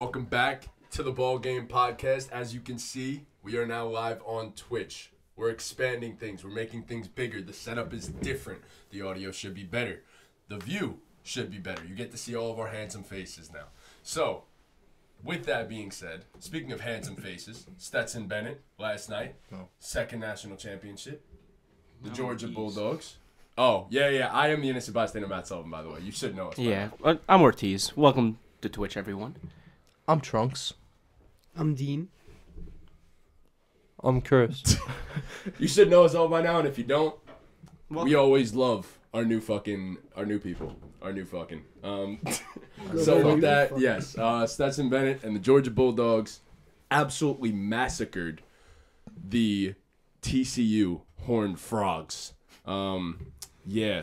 Welcome back to the BallGame podcast. As you can see, we are now live on Twitch. We're expanding things. We're making things bigger. The setup is different. The audio should be better. The view should be better. You get to see all of our handsome faces now. So, with that being said, speaking of handsome faces, Stetson Bennett last night, second national championship. The Georgia Bulldogs. Oh, yeah. I am the innocent bystander, Matt Sullivan, by the way. You should know us. Yeah, I'm Ortiz. Welcome to Twitch, everyone. I'm Trunks. I'm Dean. I'm Chris. You should know us all by now, and if you don't, we always love our new people. So with that, yes, Stetson Bennett and the Georgia Bulldogs absolutely massacred the TCU Horned Frogs.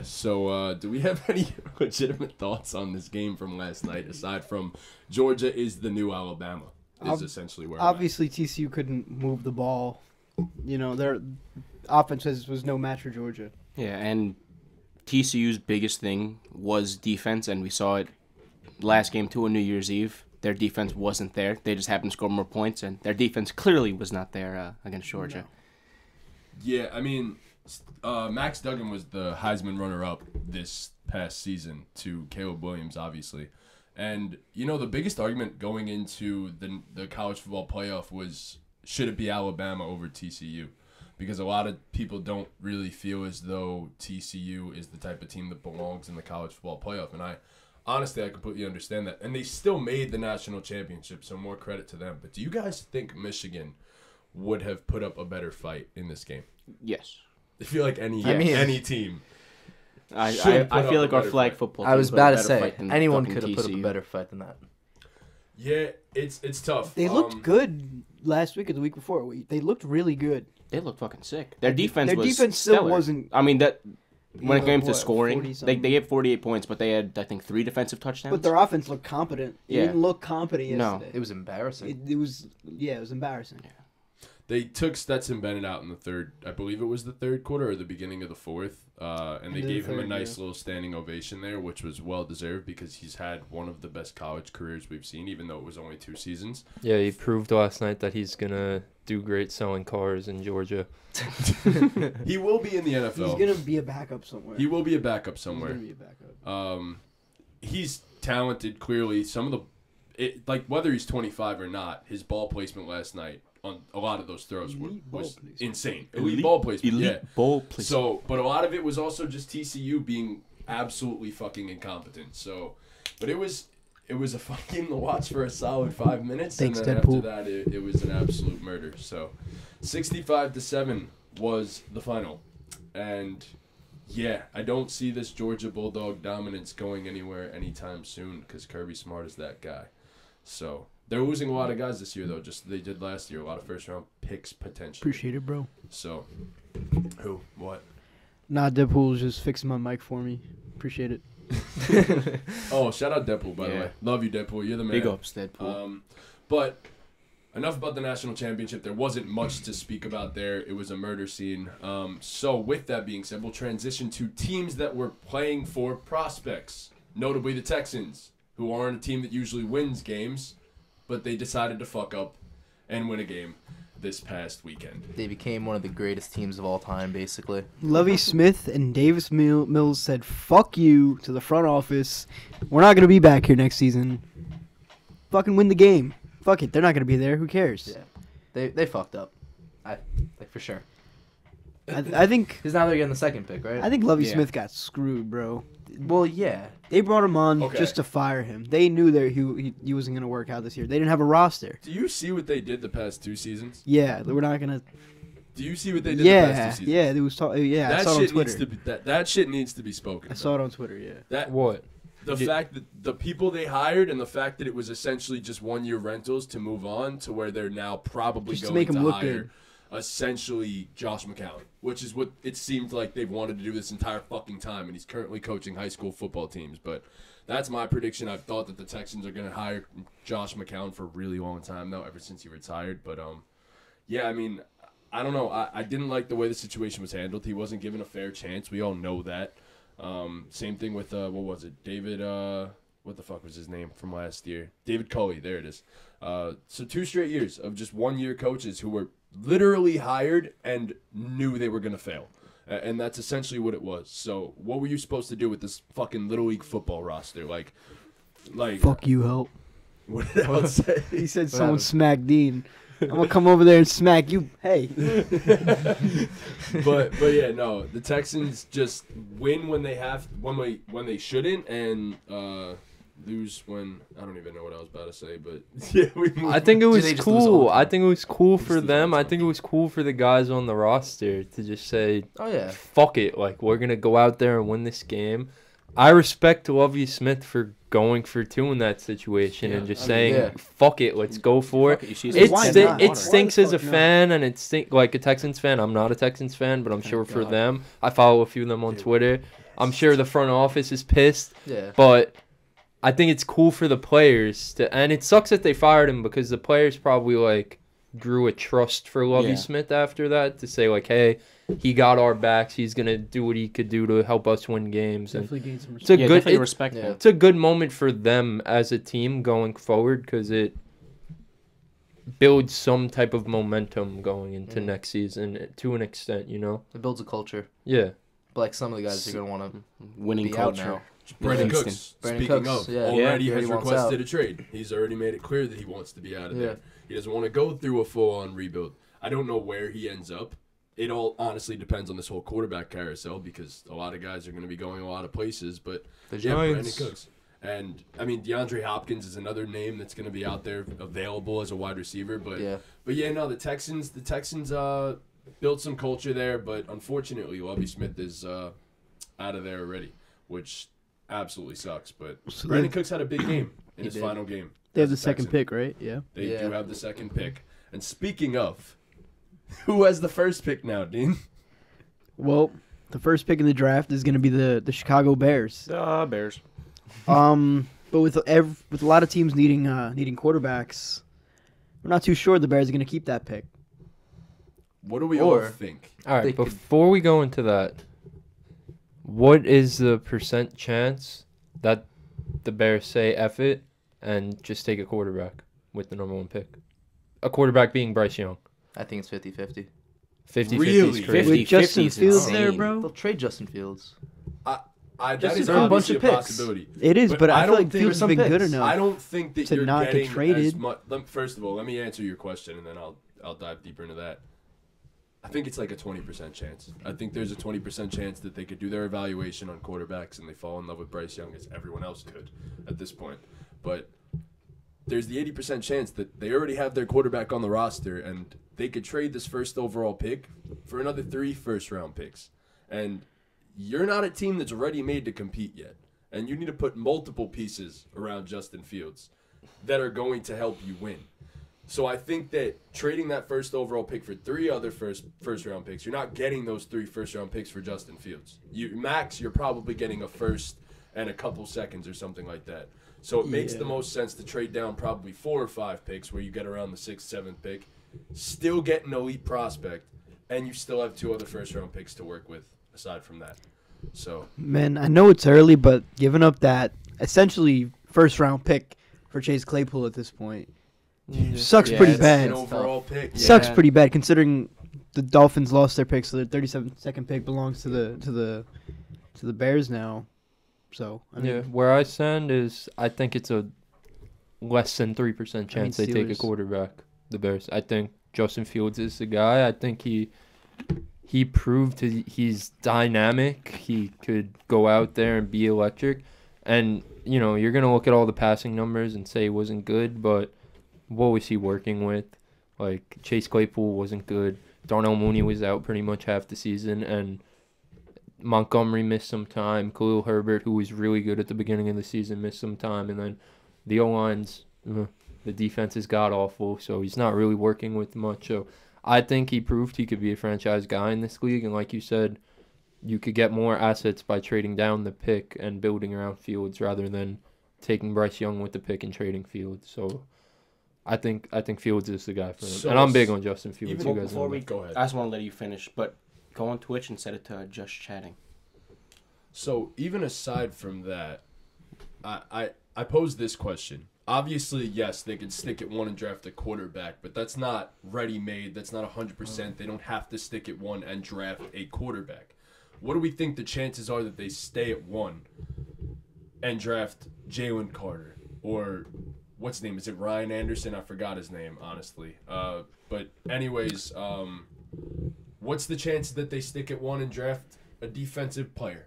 So do we have any legitimate thoughts on this game from last night, aside from Georgia is the new Alabama, is essentially where obviously TCU couldn't move the ball. You know, their offense was no match for Georgia. Yeah, and TCU's biggest thing was defense, and we saw it last game too on New Year's Eve. Their defense wasn't there. They just happened to score more points, and their defense clearly was not there against Georgia. No. Yeah, I mean, Max Duggan was the Heisman runner-up this past season to Caleb Williams, obviously. And, you know, the biggest argument going into the college football playoff was, should it be Alabama over TCU? Because a lot of people don't really feel as though TCU is the type of team that belongs in the college football playoff. And I completely understand that. And they still made the national championship, so more credit to them. But do you guys think Michigan would have put up a better fight in this game? Yes. I feel like any team. I feel like our flag football. I was about to say, fight than anyone fucking could have put up a TCU. better fight than that. Yeah, it's tough. They looked good last week or the week before. They looked really good. They looked fucking sick. Their defense still stellar. wasn't. I mean, that when it came to 40 scoring, they something. gave 48 points, but they had, I think, 3 defensive touchdowns. But their offense looked competent. It Yeah. didn't look competent No. yesterday. It was embarrassing. It was embarrassing. Yeah. They took Stetson Bennett out in the third. I believe it was the third quarter or the beginning of the fourth. And they Into the gave him a third, nice yeah. little standing ovation there, which was well deserved because he's had one of the best college careers we've seen, even though it was only 2 seasons. Yeah, he proved last night that he's going to do great selling cars in Georgia. He will be in the NFL. He's gonna be a backup somewhere. He will be a backup somewhere. He's gonna be a backup. He's talented, clearly. Some of whether he's 25 or not, his ball placement last night on a lot of those throws Elite ball was placement. insane. Elite ball placement, yeah. ball placement. So, but a lot of it was also just TCU being absolutely fucking incompetent. So, but it was a fucking watch for a solid 5 minutes. Thanks, and then Deadpool. after that, it was an absolute murder. So, 65-7 was the final. And, yeah, I don't see this Georgia Bulldog dominance going anywhere anytime soon because Kirby Smart is that guy. So, they're losing a lot of guys this year, though, just as they did last year. A lot of first-round picks, potentially. Appreciate it, bro. So, who? What? Nah, Deadpool's just fixing my mic for me. Appreciate it. Oh, shout out Deadpool, by the Yeah. way. Love you, Deadpool. You're the man. Big ups, Deadpool. But enough about the national championship. There wasn't much to speak about there. It was a murder scene. So with that being said, we'll transition to teams that were playing for prospects, notably the Texans, who aren't a team that usually wins games, but they decided to fuck up and win a game this past weekend. They became one of the greatest teams of all time, basically. Lovie Smith and Davis Mills said, "Fuck you" to the front office. We're not gonna be back here next season. Fucking win the game. Fuck it. They're not gonna be there. Who cares? Yeah, they fucked up. For sure. I think Because now they're getting the second pick, right? I think Lovie Yeah. Smith got screwed, bro. Well, yeah. They brought him on Okay. just to fire him. They knew that he wasn't gonna work out this year. They didn't have a roster. Do you see what they did the past 2 seasons? Yeah, we're not gonna. Do you see what they did the past 2 Yeah, seasons? yeah. There was I That saw it on shit Twitter. needs to be that shit needs to be spoken. I saw it on Twitter. Yeah. That What? The fact that the people they hired and the fact that it was essentially just 1-year rentals to move on to where they're now probably Just to going make to 'em look hire good. essentially Josh McCown, which is what it seemed like they've wanted to do this entire fucking time, and he's currently coaching high school football teams. But that's my prediction. I've thought that the Texans are going to hire Josh McCown for a really long time now, ever since he retired. But yeah, I mean, I don't know. I didn't like the way the situation was handled. He wasn't given a fair chance. We all know that. Same thing with what was it, David what the fuck was his name from last year? David Culley. There it is. So 2 straight years of just 1-year coaches who were literally hired and knew they were going to fail. And that's essentially what it was. So what were you supposed to do with this fucking Little League football roster? Like Fuck you, Help. what did I say? He said someone smacked Dean. I'm gonna come over there and smack you. Hey. but yeah, no. The Texans just win when they shouldn't, and lose when I don't even know what I was about to say. But yeah, I think it was they just lose all cool. the time? I think it was cool for lose them. all I the think it was cool for the guys on the roster to just say, Oh yeah. fuck it. Like, we're going to go out there and win this game. I respect Lovie Smith for going for 2 in that situation and just saying, fuck it, let's go for it. It stinks as a fan, and it stink like a Texans fan. I'm not a Texans fan, but I'm sure for them, I follow a few of them on Twitter. I'm sure the front office is pissed, Yeah. but I think it's cool for the players and it sucks that they fired him because the players probably like grew a trust for Lovie Smith after that to say like, hey, he got our backs. He's gonna do what he could do to help us win games. Definitely gained some It's a respect. good, definitely respectful. yeah. it's a good moment for them as a team going forward because it builds some type of momentum going into next season to an extent, you know? It builds a culture. Yeah. But like some of the guys are gonna want to Winning be out culture. now. Brandon Houston. Cooks, Brandon speaking Cooks, of, yeah. already Yeah, has he wants requested out. a trade. He's already made it clear that he wants to be out of Yeah. there. He doesn't want to go through a full-on rebuild. I don't know where he ends up. It all honestly depends on this whole quarterback carousel because a lot of guys are going to be going a lot of places. But The yeah, Brandon Giants. Cooks. And, I mean, DeAndre Hopkins is another name that's going to be out there available as a wide receiver. But yeah, no, the Texans built some culture there. But unfortunately, Lovie Smith is out of there already, which absolutely sucks. But So Brandon Cooks had a big game in his did. final game. They have as the a second Texan. pick, right? Yeah. They Yeah. do have the second pick. And speaking of, who has the first pick now, Dean? Well, the first pick in the draft is going to be the Chicago Bears. Bears. But with a lot of teams needing quarterbacks, we're not too sure the Bears are going to keep that pick. What do we all Or- think? All They right, could- before we go into that, what is the % chance that the Bears say F it and just take a quarterback with the number 1 pick? A quarterback being Bryce Young. I think it's 50-50. 50-50 Really? is crazy. With Justin 50-50 is Fields there, insane. bro. They'll trade Justin Fields. That Just is for a bunch obviously of a picks. possibility. It is, but I feel don't like think Fields has some been good picks. enough. I don't think that to you're not get getting traded. as much. First of all, let me answer your question, and then I'll dive deeper into that. I think it's like a 20% chance. I think there's a 20% chance that they could do their evaluation on quarterbacks and they fall in love with Bryce Young as everyone else could at this point. But there's the 80% chance that they already have their quarterback on the roster and they could trade this first overall pick for another 3 first-round picks. And you're not a team that's ready made to compete yet. And you need to put multiple pieces around Justin Fields that are going to help you win. So I think that trading that first overall pick for 3 other first round picks, you're not getting those 3 first round picks for Justin Fields. You're probably getting a first and a couple seconds or something like that. So it makes the most sense to trade down probably 4 or 5 picks where you get around the 6th, 7th pick, still get an elite prospect, and you still have 2 other first round picks to work with aside from that. So Man, I know it's early, but giving up that essentially first round pick for Chase Claypool at this point sucks Yeah, pretty it's bad. an overall pick. Sucks Yeah. pretty bad considering the Dolphins lost their pick, so their 32nd pick belongs to the Bears now. So I mean, Yeah, where I stand is I think it's a less than 3% chance they take a Steelers. quarterback. The Bears. I think Justin Fields is the guy. I think he proved he's dynamic. He could go out there and be electric. And you know you're gonna look at all the passing numbers and say he wasn't good, but what was he working with? Like Chase Claypool wasn't good. Darnell Mooney was out pretty much half the season, and Montgomery missed some time. Khalil Herbert, who was really good at the beginning of the season, missed some time. And then the O-line's, the defense is god-awful, so he's not really working with much. So I think he proved he could be a franchise guy in this league. And like you said, you could get more assets by trading down the pick and building around Fields rather than taking Bryce Young with the pick and trading Fields. So I think Fields is the guy for him. So and I'm big on Justin Fields. even You guys before know we that. Go ahead. I just want to let you finish, but go on Twitch and set it to just chatting. So even aside from that, I pose this question. Obviously, yes, they can stick at 1 and draft a quarterback, but that's not ready-made. That's not 100%. They don't have to stick at 1 and draft a quarterback. What do we think the chances are that they stay at 1 and draft Jalen Carter? Or what's his name? Is it Ryan Anderson? I forgot his name, honestly. But anyways, what's the chance that they stick at 1 and draft a defensive player?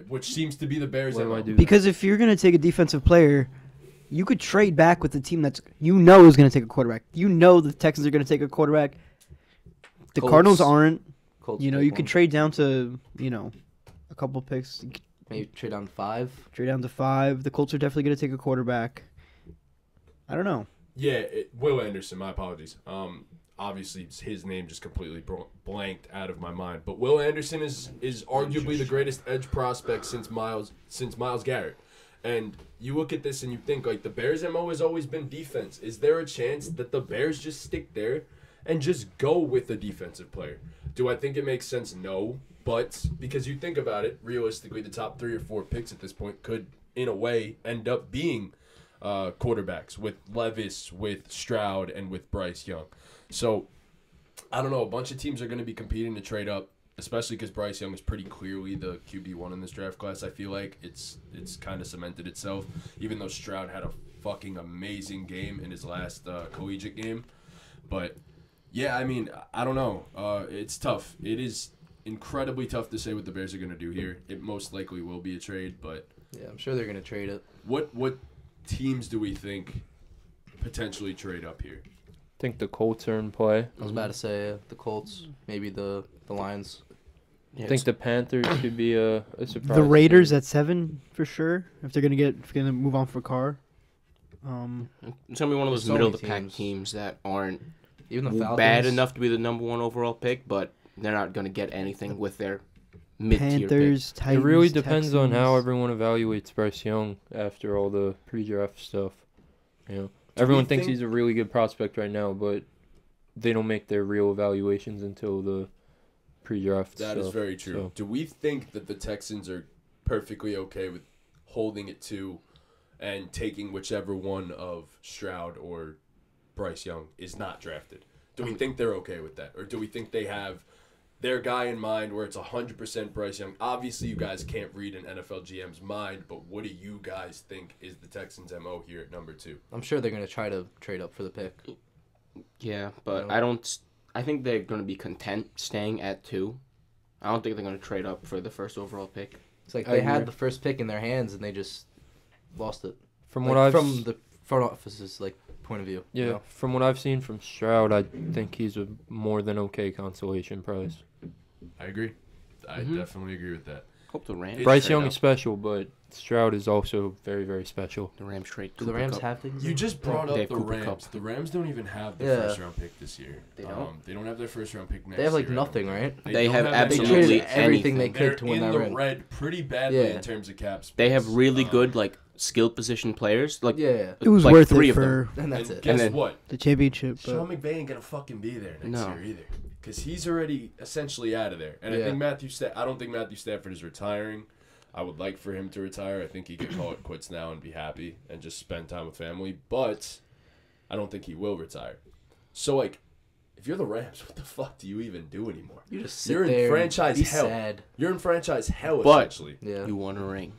Which seems to be the Bears' What do MO. I do? Because if you're gonna take a defensive player, you could trade back with the team that's is gonna take a quarterback. The Texans are gonna take a quarterback. The Colts. Cardinals aren't. Colts You pick could one. trade down to a couple picks. You could Maybe trade down to 5. trade down to 5. The Colts are definitely gonna take a quarterback. I don't know. Yeah, Will Anderson. My apologies. Obviously, his name just completely blanked out of my mind. But Will Anderson is arguably the greatest edge prospect since Miles Garrett. And you look at this and you think, like, the Bears' MO has always been defense. Is there a chance that the Bears just stick there and just go with a defensive player? Do I think it makes sense? No. But because you think about it, realistically, the top 3 or 4 picks at this point could, in a way, end up being quarterbacks with Levis, with Stroud, and with Bryce Young. So, I don't know. A bunch of teams are going to be competing to trade up, especially because Bryce Young is pretty clearly the QB1 in this draft class. I feel like it's kind of cemented itself, even though Stroud had a fucking amazing game in his last collegiate game. But, yeah, I mean, I don't know. It's tough. It is incredibly tough to say what the Bears are going to do here. It most likely will be a trade, but... Yeah, I'm sure they're going to trade it. What teams do we think potentially trade up here? I think the Colts are in play. I was about to say the Colts, maybe the Lions. I think the Panthers could be a surprise. The Raiders at 7 for sure. If they're gonna move on for Carr. It's gonna be one of those So middle of many the pack teams. teams that aren't Even the Falcons. bad enough to be the number 1 overall pick, but they're not gonna get anything with their mid-tier pick. Panthers, It Titans. really depends on how Texans. everyone evaluates Bryce Young after all the pre-draft stuff. Everyone thinks he's a really good prospect right now, but they don't make their real evaluations until the pre-draft That stuff. is very true. So, Do we think that the Texans are perfectly okay with holding it 2 and taking whichever one of Stroud or Bryce Young is not drafted? Do we think they're okay with that? Or do we think they have their guy in mind where it's 100% Bryce Young? Obviously, you guys can't read an NFL GM's mind, but what do you guys think is the Texans' MO here at number 2? I'm sure they're going to try to trade up for the pick. Yeah, but Yeah. I think they're going to be content staying at 2. I don't think they're going to trade up for the first overall pick. It's like I they had agree. the first pick in their hands and they just lost it. from Like, what I've from the front office's point of view. yeah, you know? from what I've seen from Stroud, I think he's a more than okay consolation price. I agree. I Mhm. definitely agree with that. Hope the Rams. Bryce trade Young up. is special, but Stroud is also very, very special. The Rams trade. Do the Cooper Rams Kupp. have things? You just brought They up have the Cooper Rams. Kupp. The Rams don't even have the Yeah. first-round pick this year. They don't? They don't have their first-round pick next year. They have like I don't nothing, think. right? They don't have They absolutely traded everything they anything. could They're to win in that the red. red pretty badly Yeah. in terms of cap space. They have really good skill position players. Like Yeah, It was like worth 3 it of them. for and that's and it. guess And then- what? the championship. But Sean McVay ain't gonna fucking be there next No. year either, because he's already essentially out of there. And I Yeah. think I don't think Matthew Stafford is retiring. I would like for him to retire. I think he could call it quits now and be happy and just spend time with family. But I don't think he will retire. So like, if you're the Rams, what the fuck do you even do anymore? You just sit You're in there franchise and be hell. sad. You're in franchise hell But- essentially. Yeah, you won a ring.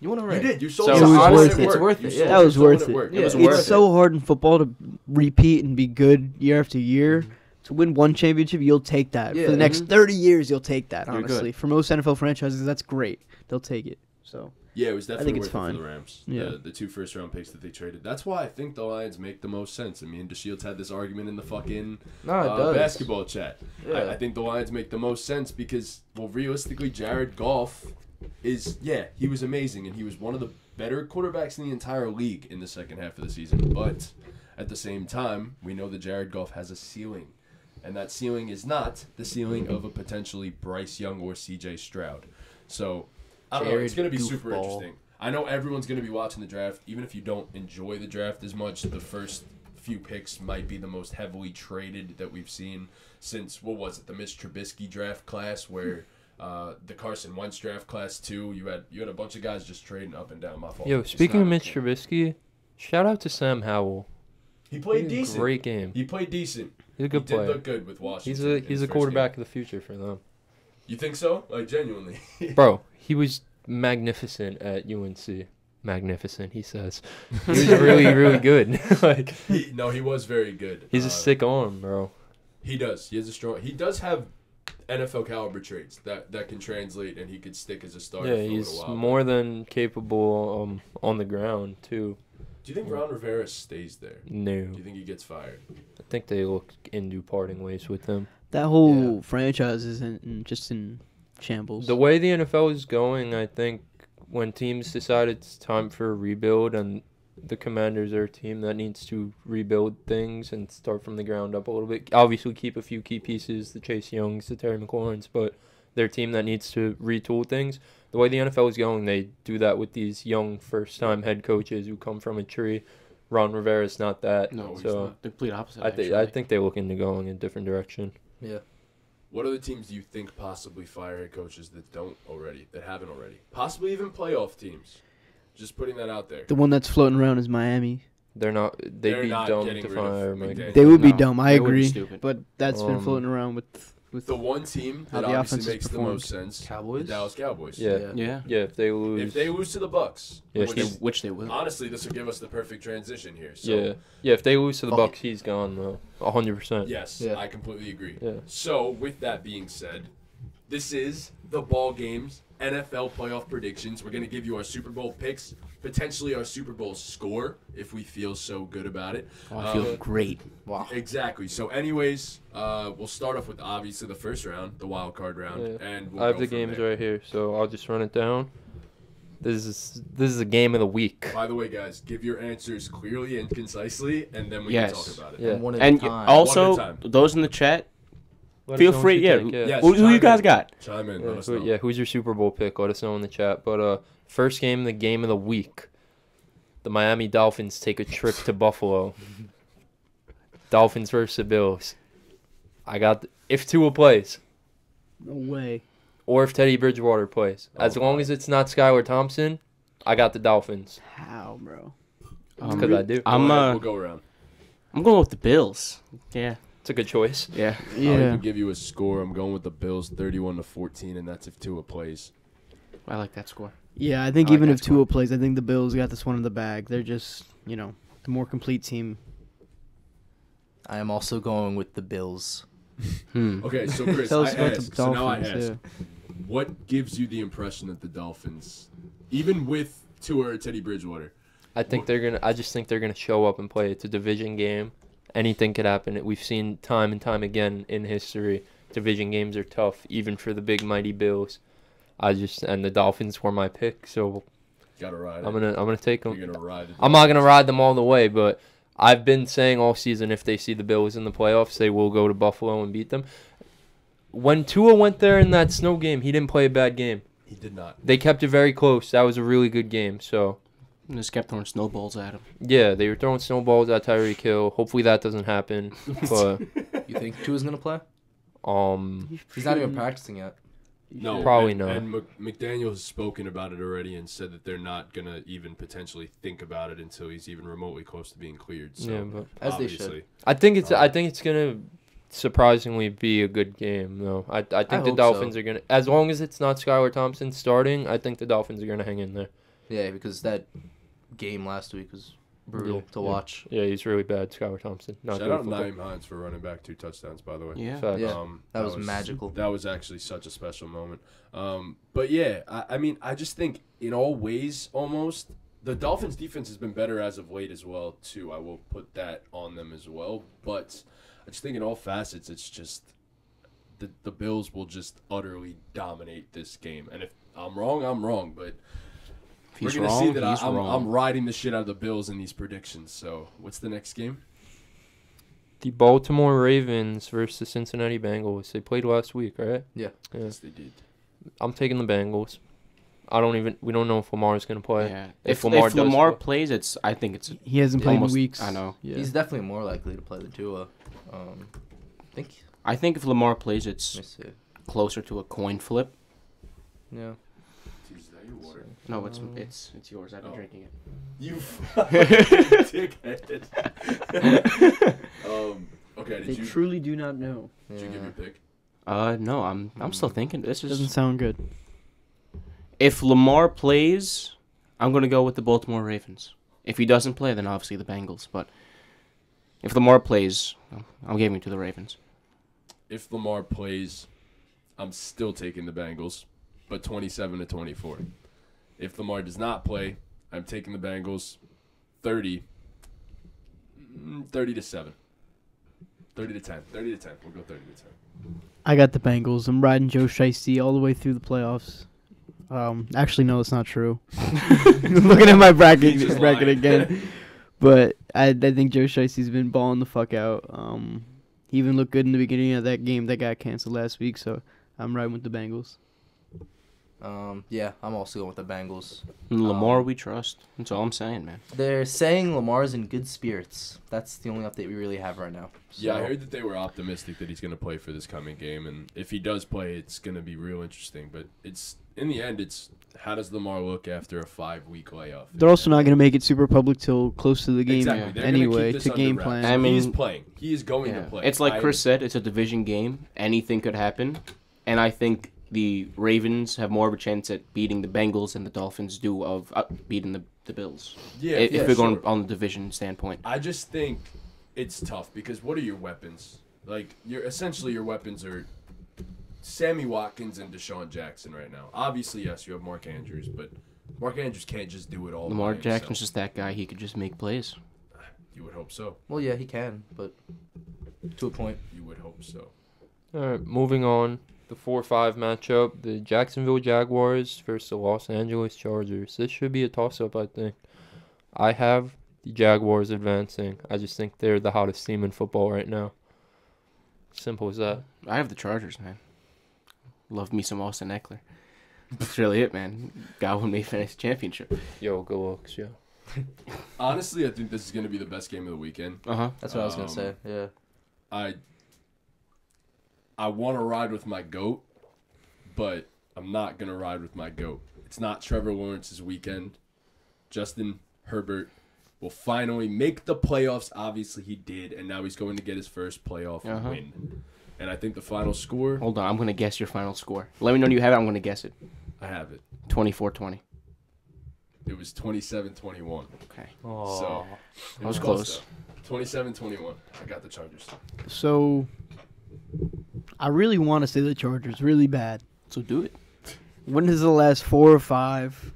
you want to You ring. did. You sold So your it was soul worth at it. It's work. worth You it, sold yeah. That your was soul worth at it. work. Yeah. was It's worth it's it. so hard in football to repeat and be good year after year. To win one championship, you'll take that. Yeah. For the next 30 years, you'll take that, You're good. honestly. For most NFL franchises, that's great. They'll take it. So Yeah, it was definitely think it's worth it fine. for the Rams. Yeah. The 2 first-round picks that they traded. That's why I think the Lions make the most sense. I mean, DeShields had this argument in the fucking No, it does. basketball chat. Yeah. I think the Lions make the most sense because, well, realistically, Jared Goff he was amazing, and he was one of the better quarterbacks in the entire league in the second half of the season. But at the same time, we know that Jared Goff has a ceiling, and that ceiling is not the ceiling of a potentially Bryce Young or C.J. Stroud. So, I don't know. It's going to be super Goofball. interesting. I know everyone's going to be watching the draft. Even if you don't enjoy the draft as much, the first few picks might be the most heavily traded that we've seen since, what was it, the Mitch Trubisky draft class where The Carson Wentz draft class too. You had a bunch of guys just trading up and down. My fault. Yo, It's speaking not of a Mitch team. Trubisky, shout out to Sam Howell. He played He had a decent. Great game. He played decent. He's a good he did player. look good with Washington. in He's his a first quarterback game. of the future for them. You think so? Like genuinely? Bro, he was magnificent at UNC. Magnificent, he says. He was really, really good. Like he was very good. he's a sick arm, bro. He does. He has a strong. He does have NFL caliber traits that can translate, and he could stick as a starter. Yeah, for a he's little while. more than capable on the ground too. Do you think Ron Rivera stays there? No, Do you think he gets fired? I think they look into parting ways with him. That whole franchise is just in shambles. The way the NFL is going, I think when teams decide it's time for a rebuild and the Commanders are a team that needs to rebuild things and start from the ground up a little bit. Obviously keep a few key pieces, the Chase Youngs, the Terry McLaurins, but they're a team that needs to retool things. The way the NFL is going, they do that with these young first-time head coaches who come from a tree. Ron Rivera's not that. No, he's so not. The complete opposite. I think they look into going in a different direction. Yeah. What other teams do you think possibly fire head coaches that haven't already? Possibly even playoff teams. Just putting that out there. The one that's floating around is Miami. They'd They're be not dumb getting to rid of fire Mike. McDaniel. They would be No, dumb. I they would be agree. stupid. But that's been Um, floating around with The one team How that the obviously offense has makes the performed. most sense, Cowboys? the Dallas Cowboys. Yeah. Yeah. Yeah, if they lose. If they lose to the Bucks, Yeah, Which they will. honestly, this will give us the perfect transition here. So, yeah, if they lose to the Fuck. Bucks, he's gone though. 100%. yes, Yeah. I completely agree. Yeah. So, with that being said, this is the Ball Games NFL playoff predictions. We're going to give you our Super Bowl picks, potentially our Super Bowl score if we feel so good about it. Oh, I feel great. Wow. Exactly. So, anyways, we'll start off with obviously the first round, the wild card round, Yeah. and we'll I have go the from games there. right here, so I'll just run it down. This is a game of the week. By the way, guys, give your answers clearly and concisely, and then we Yes. can talk about it. Yeah. One at And a time. also, One at a time. those in the chat, Let us feel know what free. you Yeah, think, Yes, who you chime guys in. got? Chime in. Let us know. Who's your Super Bowl pick? Let us know in the chat. But first game, the game of the week. The Miami Dolphins take a trip to Buffalo. Dolphins versus the Bills. I got if Tua plays no way. or if Teddy Bridgewater plays. As Oh, long my. as it's not Skylar Thompson, I got the Dolphins. How, bro? Because I do. I'm Go ahead, we'll go around. I'm going with the Bills. Yeah. It's a good choice. Yeah. I'll Yeah. even give you a score. I'm going with the Bills, 31-14, and that's if Tua plays. I like that score. Yeah, I think I like even that if Tua plays, I think the Bills got this one in the bag. They're just, the more complete team. I am also going with the Bills. Okay, so Chris, Tell I us about the asked, so now I Dolphins. ask, what gives you the impression that the Dolphins, even with Tua or Teddy Bridgewater, I just think they're gonna show up and play. It's a division game. Anything could happen. We've seen time and time again in history. Division games are tough, even for the big mighty Bills. And the Dolphins were my pick, so gotta ride it. I'm gonna take them. You're gonna ride it. I'm not gonna ride them all the way, but I've been saying all season if they see the Bills in the playoffs, they will go to Buffalo and beat them. When Tua went there in that snow game, he didn't play a bad game. He did not. They kept it very close. That was a really good game. So And just kept throwing snowballs at him. yeah, they were throwing snowballs at Tyreek Hill. Hopefully that doesn't happen. But You think Tua's gonna play? He's not even practicing yet. No, Probably and, not. And McDaniel has spoken about it already and said that they're not gonna even potentially think about it until he's even remotely close to being cleared. So yeah, but As they should. obviously, I think it's gonna surprisingly be a good game though. I think the hope Dolphins so. are gonna, as long as it's not Skylar Thompson starting, I think the Dolphins are gonna hang in there. Yeah, because that game last week was brutal to watch. Yeah, he's really bad, Skylar Thompson. Not shout good out at football. Naeem Hines for running back 2 touchdowns. By the way, Yeah. Facts. Yeah. That was magical. That was actually such a special moment. But yeah, I mean, I just think in all ways, almost the Dolphins' defense has been better as of late as well too. I will put that on them as well. But I just think in all facets, it's just the Bills will just utterly dominate this game. And if I'm wrong, I'm wrong. But If he's we're gonna wrong, see that he's I'm wrong. riding the shit out of the Bills in these predictions. So what's the next game? The Baltimore Ravens versus the Cincinnati Bengals. They played last week, right? Yeah. Yes, they did. I'm taking the Bengals. We don't know if Lamar's gonna play. Yeah. If If Lamar Lamar, does play. plays, I think it's He hasn't played almost, in weeks. I know. Yeah. He's definitely more likely to play than Tua. I think. I think if Lamar plays, Let it's me see. closer to a coin flip. Yeah. Is that your water? No, it's yours. I've been drinking it. You fucking dickhead. Okay, They truly do not know. did you give your pick? No, I'm still thinking. This Doesn't is sound good. if Lamar plays, I'm gonna go with the Baltimore Ravens. If he doesn't play, then obviously the Bengals. But if Lamar plays, I'm giving it to the Ravens. If Lamar plays, I'm still taking the Bengals, but 27-24. If Lamar does not play, I'm taking the Bengals 30-7. 30-10. 30-10. We'll go 30-10. I got the Bengals. I'm riding Joe Shiesty all the way through the playoffs. Actually, no, it's not true. Looking at my bracket again. But I think Joe Shiesty's been balling the fuck out. He even looked good in the beginning of that game that got canceled last week, so I'm riding with the Bengals. Yeah, I'm also going with the Bengals. Lamar, we trust. That's all I'm saying, man. They're saying Lamar's in good spirits. That's the only update we really have right now. Yeah, I heard that they were optimistic that he's going to play for this coming game, and if he does play, it's going to be real interesting. But it's in the end, it's how does Lamar look after a 5-week layoff? They're also not going to make it super public till close to the game Exactly. They're gonna anyway keep this to under game wraps. plan. I mean, he's playing. He is going to play. It's like Chris said, it's a division game. Anything could happen. And I think the Ravens have more of a chance at beating the Bengals than the Dolphins do of beating the Bills. Yeah, if we're going on the division standpoint. I just think it's tough because what are your weapons? Like, your weapons are Sammy Watkins and Deshaun Jackson right now. Obviously, yes, you have Mark Andrews, but Mark Andrews can't just do it all. Lamar by himself. Jackson's just that guy. He could just make plays. You would hope so. Well, yeah, he can, but to a point. You would hope so. All right, moving on. The 4-5 matchup, the Jacksonville Jaguars versus the Los Angeles Chargers. This should be a toss-up, I think. I have the Jaguars advancing. I just think they're the hottest team in football right now. Simple as that. I have the Chargers, man. Love me some Austin Eckler. That's really it, man. Got when they finish the championship. Yo, go Looks, yo. Honestly, I think this is going to be the best game of the weekend. Uh-huh. That's what I was going to say, yeah. I want to ride with my GOAT, but I'm not going to ride with my GOAT. It's not Trevor Lawrence's weekend. Justin Herbert will finally make the playoffs. Obviously, he did, and now he's going to get his first playoff win. And I think the final score... Hold on, I'm going to guess your final score. Let me know when you have it. I'm going to guess it. I have it. 24-20. It was 27-21. Okay. Oh. So, That was close. 27-21. I got the Chargers. So, I really want to say the Chargers really bad. So do it. When is the last 4 or 5?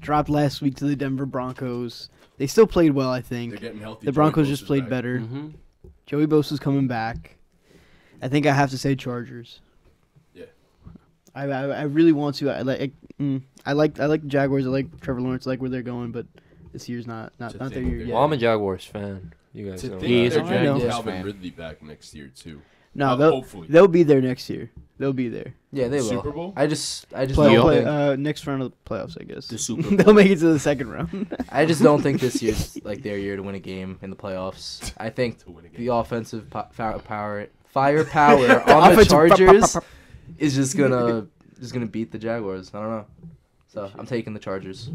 Dropped last week to the Denver Broncos. They still played well, I think. They're getting healthy. The Broncos Joey just Bosa's played back. better. Mm-hmm. Joey Bosa's coming back. I think I have to say Chargers. Yeah. I really want to. I like the Jaguars. I like Trevor Lawrence. I like where they're going, but this year's not their year yet. Well, I'm a Jaguars fan. You guys To know. think He is they're a getting Jaguars Calvin fan. Ridley back next year, too. No, Hopefully. they'll be there next year. They'll be there. Yeah, they will. Super Bowl? I just Yo. don't think, Next round of the playoffs, I guess. The Super They'll Bowl. make it to the second round. I just don't think this year's like their year to win a game in the playoffs. I think To win a game. the offensive firepower on the Chargers is just gonna beat the Jaguars. I don't know. So I'm taking the Chargers.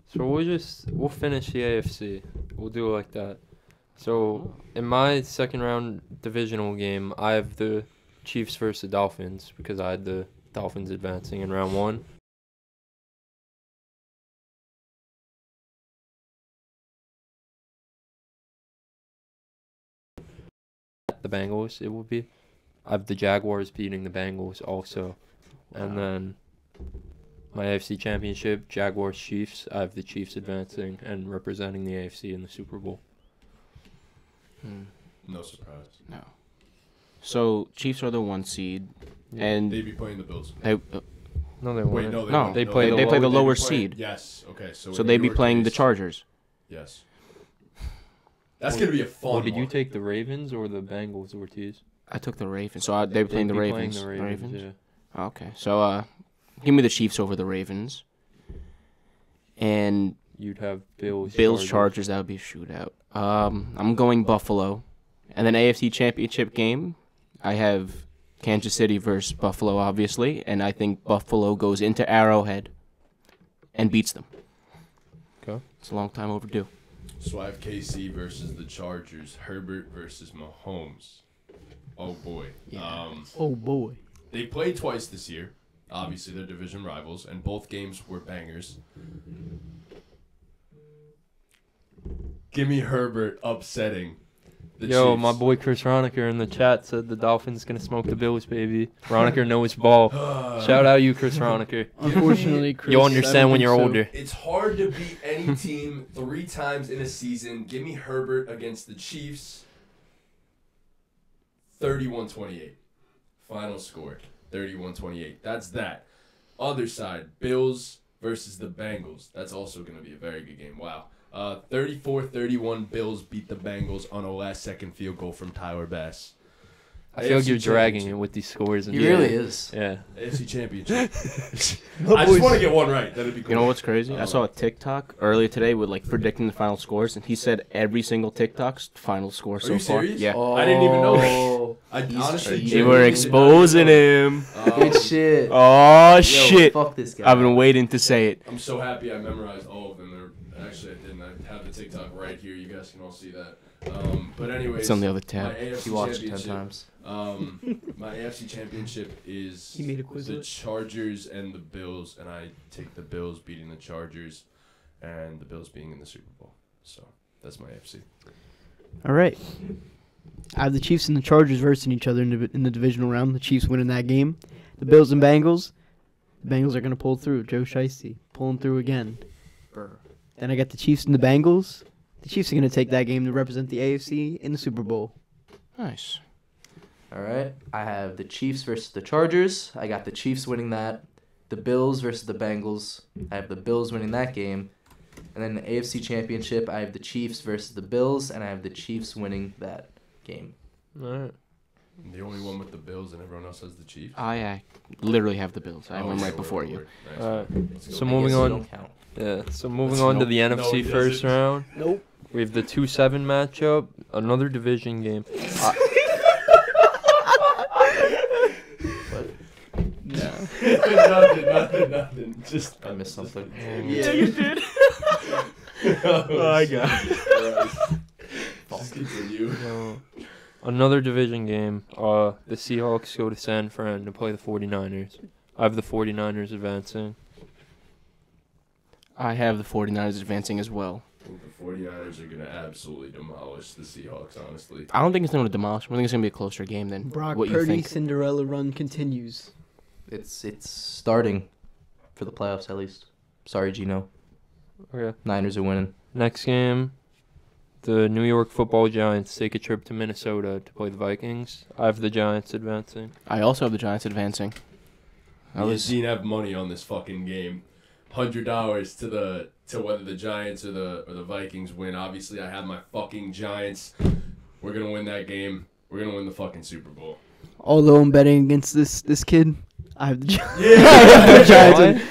So we'll finish the AFC. We'll do it like that. So in my second round divisional game, I have the Chiefs versus the Dolphins because I had the Dolphins advancing in round 1. The Bengals, it will be. I have the Jaguars beating the Bengals also. And then my AFC Championship, Jaguars Chiefs. I have the Chiefs advancing and representing the AFC in the Super Bowl. No surprise. No. So Chiefs are the 1 seed, and They'd be playing the Bills. they No, they Wait, won't. no, they no won't. they No, play they play the they'd be lower playing- seed. Yes. Okay. So So in they'd be your playing the case- Chargers. Yes. That's gonna be a fun. Well, did you one. take the Ravens or the Bengals, Ortiz? I took the Ravens, so they'd be playing the They'd be Ravens. the Ravens, yeah. Okay, so give me the Chiefs over the Ravens, and You'd have Bills. Chargers. That would be a shootout. I'm going Buffalo, and then AFC Championship game. I have Kansas City versus Buffalo, obviously, and I think Buffalo goes into Arrowhead and beats them. Okay. It's a long time overdue. So I have KC versus the Chargers. Herbert versus Mahomes. Oh boy. Yeah. Oh boy. They played twice this year. Obviously, they're division rivals, and both games were bangers. Give me Herbert upsetting the Chiefs. My boy Chris Roniker in the chat said the Dolphins gonna smoke the Bills, baby. Roniker knows ball. Shout out you, Chris Roniker. Unfortunately, Chris, You'll I understand don't when think you're so. older. It's hard to beat any team 3 times in a season. Give me Herbert against the Chiefs. 31-28. Final score, 31-28. That's that. Other side, Bills versus the Bengals. That's also going to be a very good game. Wow. 34-31, Bills beat the Bengals on a last-second field goal from Tyler Bass. I feel like AFC you're dragging it Championship. with these scores. And He really is. Yeah. AFC Championship. I just want to get one right. That'd be cool. You know what's crazy? I saw a TikTok earlier today with like predicting the final scores, and he said every single TikTok's final score so you far. serious? Yeah. I didn't even know that. Oh, I he's honestly crazy. They were exposing him. Good shit. Oh Yo, shit! Fuck this guy. I've been waiting to say it. I'm so happy I memorized all of them. Actually, I didn't. I have the TikTok right here. You guys can all see that. But anyways, It's on the other my tab. AFC He watched it 10 championship. times. My AFC championship is He made a quiz the of it. Chargers and the Bills, and I take the Bills beating the Chargers, and the Bills being in the Super Bowl. So that's my AFC. All right. I have the Chiefs and the Chargers versing each other in the divisional round. The Chiefs winning that game. The Bills and Bengals. The Bengals are going to pull through. Joe Shiesty pulling through again. Then I got the Chiefs and the Bengals. The Chiefs are going to take that game to represent the AFC in the Super Bowl. Nice. All right. I have the Chiefs versus the Chargers. I got the Chiefs winning that. The Bills versus the Bengals. I have the Bills winning that game. And then the AFC Championship, I have the Chiefs versus the Bills, and I have the Chiefs winning that game. All right. The only one with the Bills, and everyone else has the Chiefs. I literally have the Bills. I went okay, right before word, you. word. Nice. All right. Let's go. So I moving guess you on. don't count. Yeah. So moving That's on to nope. the No, NFC he first doesn't. round. Nope. We have the 2-7 matchup. Another division game. Nothing. Just I missed something. Yeah, you did. oh my God. Just continue. Another division game. The Seahawks go to San Fran to play the 49ers. I have the 49ers advancing. I have the 49ers advancing as well. I think the 49ers are going to absolutely demolish the Seahawks, honestly. I don't think it's going to demolish. I think it's going to be a closer game than Brock what you Purdy think. Cinderella run continues. It's starting for the playoffs at least. Sorry, Gino. Okay. Niners are winning. Next game, the New York Football Giants take a trip to Minnesota to play the Vikings. I have the Giants advancing. I also have the Giants advancing. Me and Dean have money on this fucking game. $100 to whether the Giants or the Vikings win. Obviously, I have my fucking Giants. We're gonna win that game. We're gonna win the fucking Super Bowl. Although I'm betting against this kid, I have the Giants. Yeah. The Giants.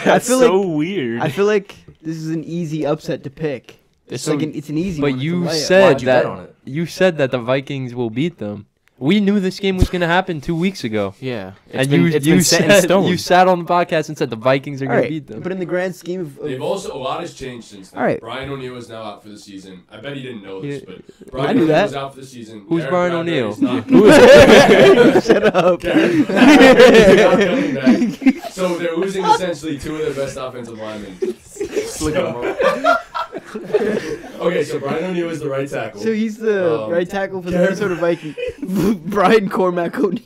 I feel like weird. I feel like this is an easy upset to pick. It's So- like it's an easy But one. you It's a layup. said Why'd you bet on that it? you said that the Vikings will beat them. We knew this game was gonna happen 2 weeks ago. Yeah. And It's been set in stone. you sat on the podcast and said the Vikings are All gonna right, beat them. but in the grand scheme of They've also a lot has changed since then. All right. Brian O'Neill is now out for the season. I bet he didn't know this, Yeah. but Brian I knew O'Neill that. is out for the season. Who's Derek Brian Bradbury O'Neill? is not- Who is it? shut up. Derek Bradbury is not coming back. So they're losing essentially 2 of their best offensive linemen. Look at him. Okay, so Brian O'Neill is the right tackle. So he's the right tackle for the Minnesota Vikings. Brian Cormack O'Neill.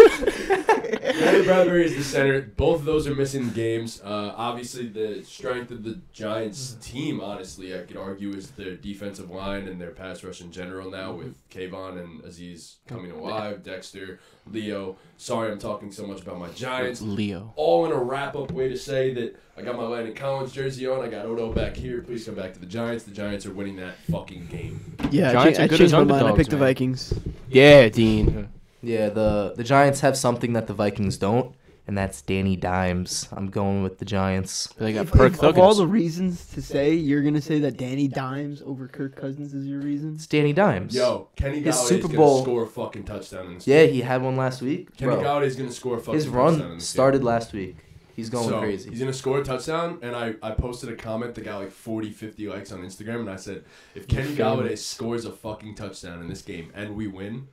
Derek Bradbury is the center. Both of those are missing games. Obviously, the strength of the Giants team, honestly, I could argue, is their defensive line and their pass rush in general now with Kayvon and Aziz coming alive, Dexter, Leo. Sorry I'm talking so much about my Giants. Leo. All in a wrap-up way to say that I got my Landon Collins jersey on. I got Odo back here. Please come back to the Giants. The Giants are winning that fucking game. Yeah, Giants I are good changed as my mind. I underdogs, picked the man. Vikings. Yeah, Dean. Yeah, the Giants have something that the Vikings don't, and that's Danny Dimes. I'm going with the Giants. They got If Perk of all Thuggins. the reasons to say, you're gonna say that Danny Dimes over Kirk Cousins is your reason? It's Danny Dimes. Yo, Kenny His Galladay's Super gonna Bowl- score a fucking touchdown in this Yeah, game. he had one last week. Kenny Bro, Galladay's gonna score a fucking his touchdown in run this started game. last week. He's going So, crazy. He's gonna score a touchdown, and I posted a comment that got like 40, 50 likes on Instagram, and I said, if Kenny Galladay scores a fucking touchdown in this game and we win,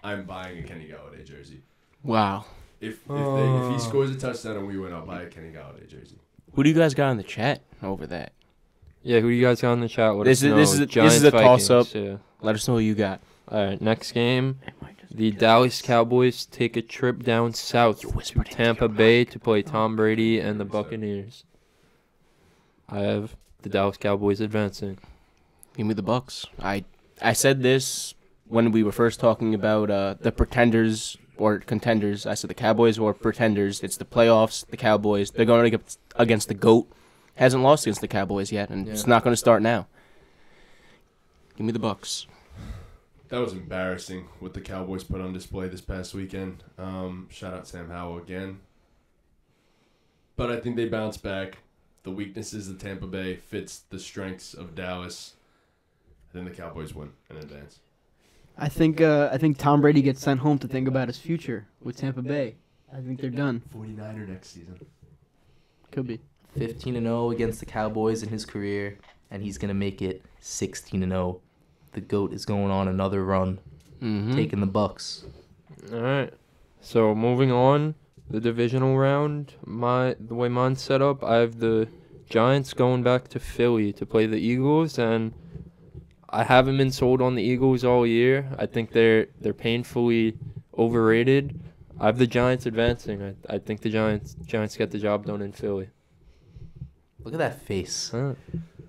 I'm buying a Kenny Galladay jersey. Wow. If he scores a touchdown and we win, I'll buy a Kenny Galladay jersey. Who do you guys got in the chat over that? Yeah, who do you guys got in the chat? Let This us know. is a Giants, toss-up. Vikings, Yeah. Let us know who you got. All right, next game. The Dallas Cowboys take a trip down south to whispered into Tampa your Bay to play Tom Brady and the Buccaneers. I have the Dallas Cowboys advancing. Give me the Bucks. I said this when we were first talking about the pretenders or contenders. I said the Cowboys were pretenders. It's the playoffs. The Cowboys. They're going against the GOAT. Hasn't lost against the Cowboys yet, and it's not going to start now. Give me the Bucks. That was embarrassing what the Cowboys put on display this past weekend. Shout out Sam Howell again. But I think they bounce back. The weaknesses of Tampa Bay fits the strengths of Dallas. I think the Cowboys win and advance. I think Tom Brady gets sent home to think about his future with Tampa Bay. I think they're done. 49er next season. Could be. 15-0 against the Cowboys in his career, and he's gonna make it 16-0. The GOAT is going on another run, taking the Bucks. All right. So moving on, the divisional round. The way mine's set up, I have the Giants going back to Philly to play the Eagles, and I haven't been sold on the Eagles all year. I think they're painfully overrated. I have the Giants advancing. I think the Giants get the job done in Philly. Look at that face. Huh.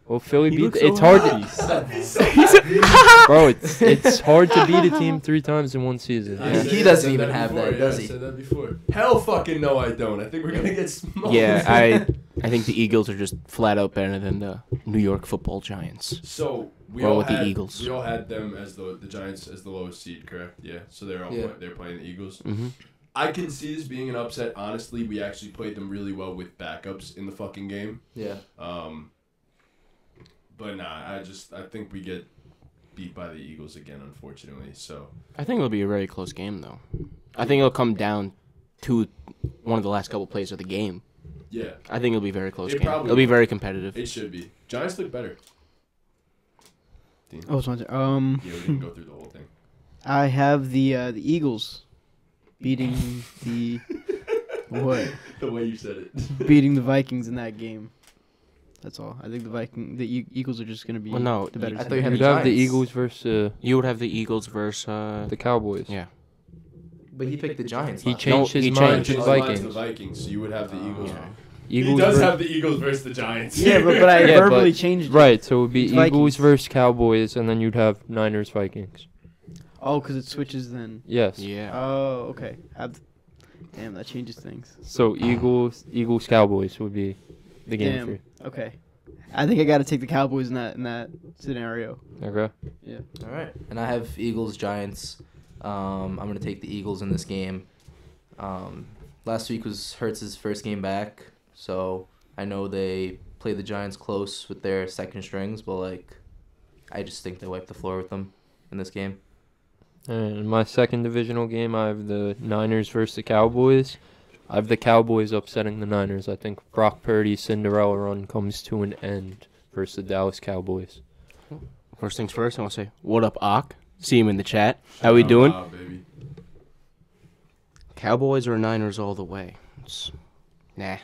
Well, Philly He beat. looks It's so hard happy. bro. It's hard to beat a team 3 times in one season. I Yeah. said- He I doesn't said even have before. that, does he? I said that before. Hell fucking no, I don't. I think we're going to get smoked. Yeah, I think the Eagles are just flat out better than the New York Football Giants. So we Roll all with the had Eagles. We all had them as the Giants as the lowest seed, correct? Yeah. So they're all Yeah. they're playing the Eagles. Mm-hmm. I can see this being an upset. Honestly, we actually played them really well with backups in the fucking game. Yeah. But nah, I think we get beat by the Eagles again, unfortunately. So I think it'll be a very close game, though. I think it'll come down to one of the last couple plays of the game. yeah, I think it'll be a very close It game. probably It'll be will. very competitive. it should be. Giants look better. Oh, it's my turn. Yeah, we didn't go through the whole thing. I have the Eagles beating the what? The way you said it. Beating the Vikings in that game. That's all. I think the Eagles are just gonna be Well, no, the better I thought team. you had You'd the have the Giants. Eagles versus You would have the Eagles versus the Cowboys. yeah. But he picked the Giants. He last changed No, his he mind changed to His the mind to Vikings. the Vikings, so you would have the Eagles. Yeah. Eagles He does ver- have the Eagles versus the Giants. Yeah, but I Yeah, verbally but- changed it. Right, so it would be It's Eagles Vikings. versus Cowboys, and then you'd have Niners Vikings. Oh, because it switches then. Yes. Yeah. Oh, okay. Damn, that changes things. So Eagles Cowboys would be the game Damn. for you. Okay. I think I got to take the Cowboys in that scenario. Okay. All right. And I have Eagles Giants. I'm gonna take the Eagles in this game. Last week was Hurts' first game back, so I know they play the Giants close with their second strings, but like, I just think they wipe the floor with them in this game. And in my second divisional game, I have the Niners versus the Cowboys. I have the Cowboys upsetting the Niners. I think Brock Purdy's Cinderella run comes to an end versus the Dallas Cowboys. First things first, I want to say, what up, Ak? See him in the chat. How we doing? Baby. Cowboys or Niners all the way? Nah.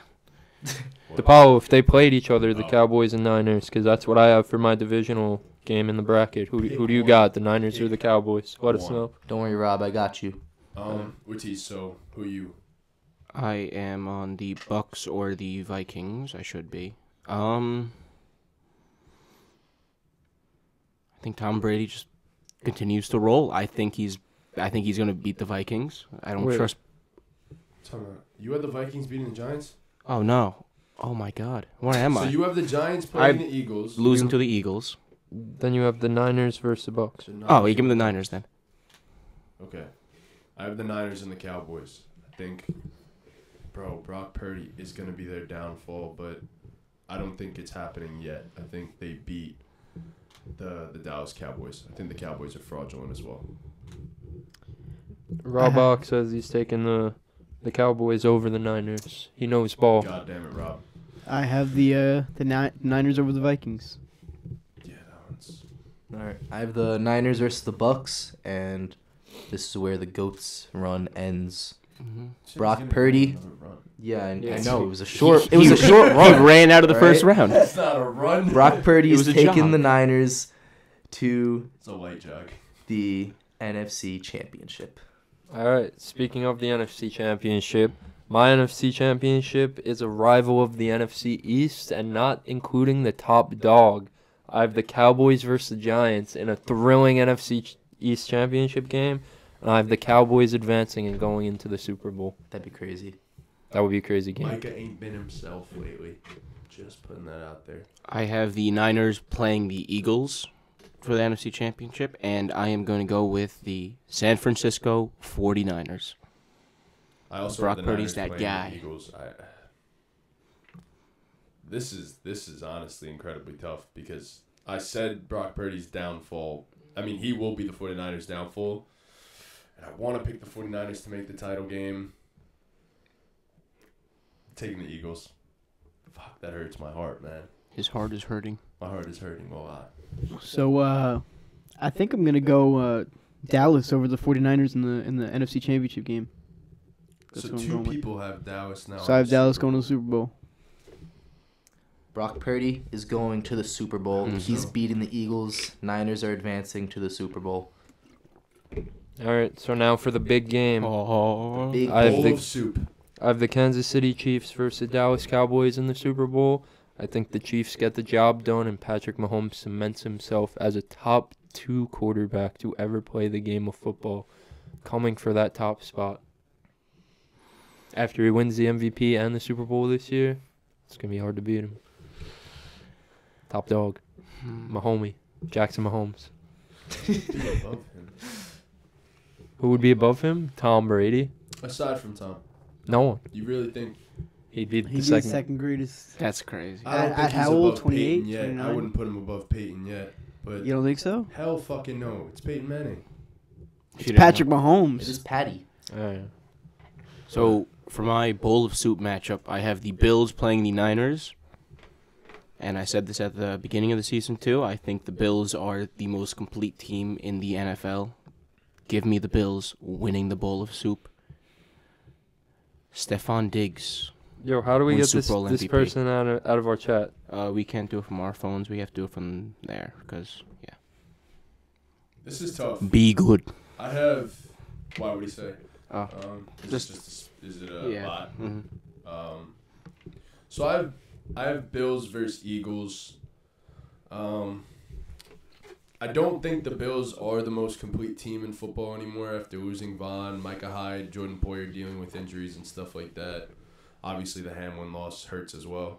DePaulo, if they played each other, the Oh. Cowboys and Niners, because that's what I have for my divisional game in the bracket. Who do you got, the Niners or the Cowboys? Let us know. Don't worry, Rob. I got you. Ortiz, so who you? I am on the Bucks or the Vikings. I should be. I think Tom Brady just continues to roll. I think he's gonna beat the Vikings. I don't Wait. trust. You had the Vikings beating the Giants? Oh no! Oh my God! Where am So I? you have the Giants playing the Eagles. Losing to the Eagles. Then you have the Niners versus the Bucks. The Oh, Niners you give me the and Niners then. Okay. I have the Niners and the Cowboys. I think Bro, Brock Purdy is going to be their downfall, but I don't think it's happening yet. I think they beat the Dallas Cowboys. I think the Cowboys are fraudulent as well. Rob Bach says he's taking the Cowboys over the Niners. He knows ball. God damn it, Rob. I have the Niners over the Vikings. Yeah, that one's... All right. I have the Niners versus the Bucks, and this is where the GOAT's run ends. Brock Purdy. Yeah, I know. It was a short. It was a short run. He ran out of the first round. That's not a run. Brock Purdy is taking jog. the Niners to It's a light jog. the NFC Championship. All right. Speaking of the NFC Championship, my NFC Championship is a rival of the NFC East and not including the top dog. I have the Cowboys versus the Giants in a thrilling NFC East Championship game, and I have the Cowboys advancing and going into the Super Bowl. That'd be crazy. That would be a crazy game. Micah ain't been himself lately. Just putting that out there. I have the Niners playing the Eagles for the NFC Championship, and I am going to go with the San Francisco 49ers. I also Brock have the Purdy's Niners that playing guy. the Eagles. This is honestly incredibly tough because I said Brock Purdy's downfall. I mean, he will be the 49ers' downfall. And I want to pick the 49ers to make the title game. Taking the Eagles. Fuck, that hurts my heart, man. His heart is hurting. My heart is hurting a lot. So I think I'm gonna go Dallas over the 49ers in the NFC Championship game. That's So what I'm two going with. people have Dallas now. So I have Dallas going to the Super Bowl. Brock Purdy is going to the Super Bowl. Mhm. He's beating the Eagles. Niners are advancing to the Super Bowl. All right. So now for the big game. Oh. Big I have Bowl the- of soup. I have the Kansas City Chiefs versus the Dallas Cowboys in the Super Bowl. I think the Chiefs get the job done, and Patrick Mahomes cements himself as a top 2 quarterback to ever play the game of football, coming for that top spot. After he wins the MVP and the Super Bowl this year, it's going to be hard to beat him. Top dog. My homie, Jackson Mahomes. Above him. Who would be above him? Tom Brady? Aside from Tom, No one. you really think? He'd be the He's the second. second greatest. That's crazy. I don't At think he's how old? above 28, Peyton yet. I 29? wouldn't put him above Peyton yet. But You don't think so? hell fucking no. It's Peyton Manning. If you didn't Patrick know. It is Mahomes. Patty. Oh, yeah. So for my bowl of soup matchup, I have the Bills playing the Niners. And I said this at the beginning of the season too. I think the Bills are the most complete team in the NFL. Give me the Bills winning the bowl of soup. Stephon Diggs. Yo, how do we Win get Super this Bowl this MVP. person out of our chat? We can't do it from our phones. We have to do it from there because yeah. This is tough. Be good. I have. Why would he say? Oh. Is it a Yeah. bot? hmm So I have Bills versus Eagles. I don't think the Bills are the most complete team in football anymore after losing Vaughn, Micah Hyde, Jordan Poyer dealing with injuries and stuff like that. Obviously, the Hamlin loss hurts as well.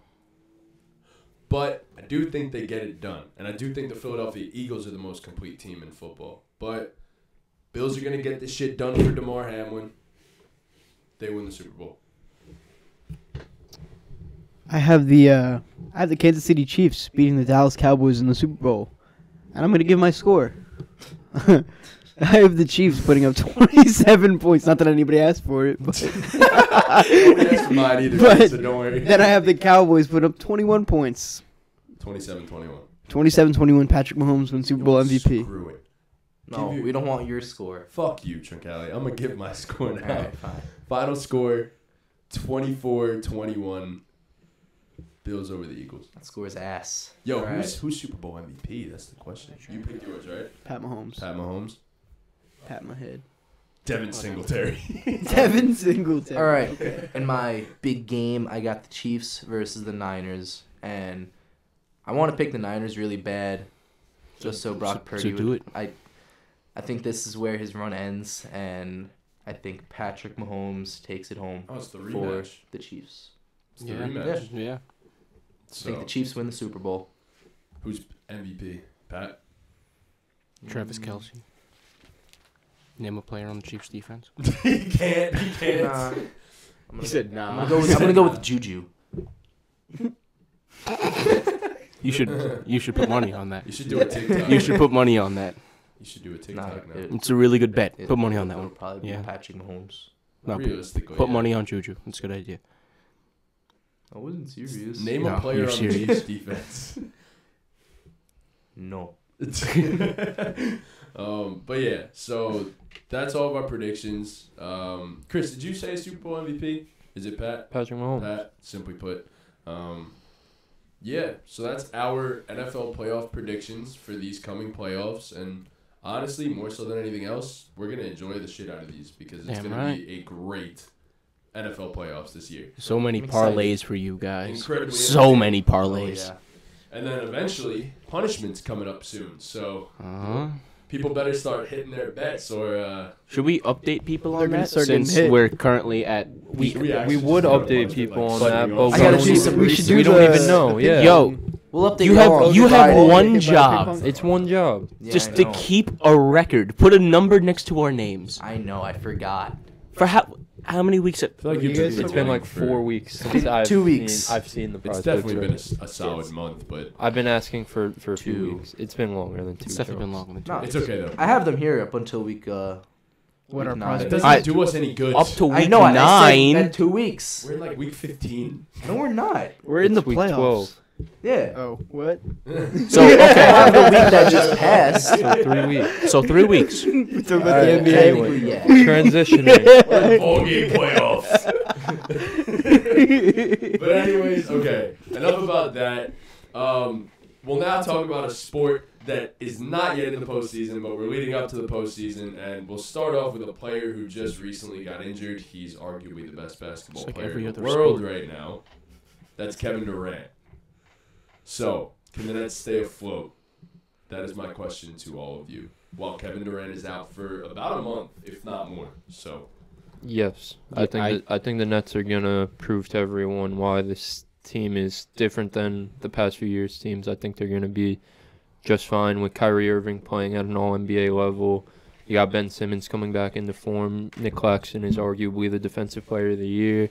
But I do think they get it done. And I do think the Philadelphia Eagles are the most complete team in football. But Bills are going to get this shit done for DeMar Hamlin. They win the Super Bowl. I have the Kansas City Chiefs beating the Dallas Cowboys in the Super Bowl, and I'm gonna give my score. I have the Chiefs putting up 27 points. Not that anybody asked for it, but Nobody asked for mine either, But so don't worry. then I have the Cowboys put up 21 points. 27-21. 27-21. Patrick Mahomes wins Super Bowl MVP. Screw it. No, we don't want your score. Fuck you, Truncali. I'm going to give my score now. All right, fine. Final score, 24-21. Bills over the Eagles. That score's ass. Yo, All right. who's Super Bowl MVP? That's the question. You picked yours, right? Pat Mahomes. Pat Mahomes. Pat my head. Devin Singletary. Devin Singletary. All right. In my big game, I got the Chiefs versus the Niners, and I want to pick the Niners really bad, just so Brock Purdy do would. it. I think this is where his run ends, and I think Patrick Mahomes takes it home Oh, it's the for rematch. the Chiefs. It's the Yeah. rematch. Yeah. I think So, the Chiefs win the Super Bowl. who's MVP? Pat? Travis Kelce. Name a player on the Chiefs defense. He can't. Nah, He said, nah. I'm gonna go with Juju. You should put money on that. You should do a TikTok. You should put money on that. You should do a TikTok now. It's a really good bet. Put money on that It'll one. probably Yeah. be Patrick Mahomes. No, Realistically, put yeah. money on Juju. That's a good idea. I wasn't serious. Name No, a player you're on the serious. Chiefs defense. No. But yeah, so that's all of our predictions. Chris, did you say Super Bowl MVP? Is it Pat? Patrick Mahomes. Pat, simply put. Yeah, so that's our NFL playoff predictions for these coming playoffs. And honestly, more so than anything else, we're going to enjoy the shit out of these because it's Damn going right. to be a great NFL playoffs this year. So many I'm excited. parlays for you guys. Incredibly So entertaining. many Oh, parlays. yeah. And then eventually, punishment's coming up soon. So Uh-huh. people better start hitting their bets or... Should we update people They're on gonna that start getting since hit. we're currently at We Should we actually would just do a update bunch of, people like, on signing that, off? but I gotta do some We should research. do we don't the- even know. Yeah. Yo, We'll update you y'all have on you have Friday. one Hit by job, ping pong. It's one job. Yeah, just I to know. keep a record. Put a number next to our names. I know, I forgot. For how many weeks? I feel like You you've guys- been It's been like for- 4 weeks since I've 2 weeks. I've seen the It's process. definitely been right? a solid month, but I've been asking for a few 2. weeks. It's been longer than 2. It's definitely been jobs. longer than 2 No, it's okay though. I have them here up until week. What our week It 9. prospects? doesn't I- do us any good. Up to I week know. I said 9. at 2 weeks. We're in like week 15. No, we're not. We're in the It's week playoffs. 12. Yeah. Oh, what? So I okay, have the week that just passed. So 3 weeks. so 3 weeks. We're talking about the Alright, NBA. Technically, yeah. Transitioning. Ball game playoffs. But anyways, okay. Enough about that. We'll now talk about a sport that is not yet in the postseason, but we're leading up to the postseason, and we'll start off with a player who just recently got injured. He's arguably the best basketball It's like player every in the other world sport. right now. That's Kevin Durant. So, can the Nets stay afloat? That is my question to all of you. While Kevin Durant is out for about a month, if not more. So, Yes, Yeah, I think the Nets are gonna prove to everyone why this team is different than the past few years' teams. I think they're gonna be just fine with Kyrie Irving playing at an All-NBA level. You got Ben Simmons coming back into form. Nick Claxton is arguably the Defensive Player of the Year.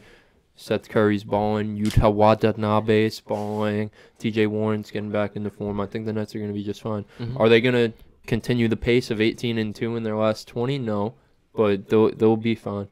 Seth Curry's balling. Yuta Watanabe's balling. TJ Warren's getting back into form. I think the Nets are gonna be just fine. Mhm. Are they gonna continue the pace of 18-2 in their last 20? No, but they'll be fine.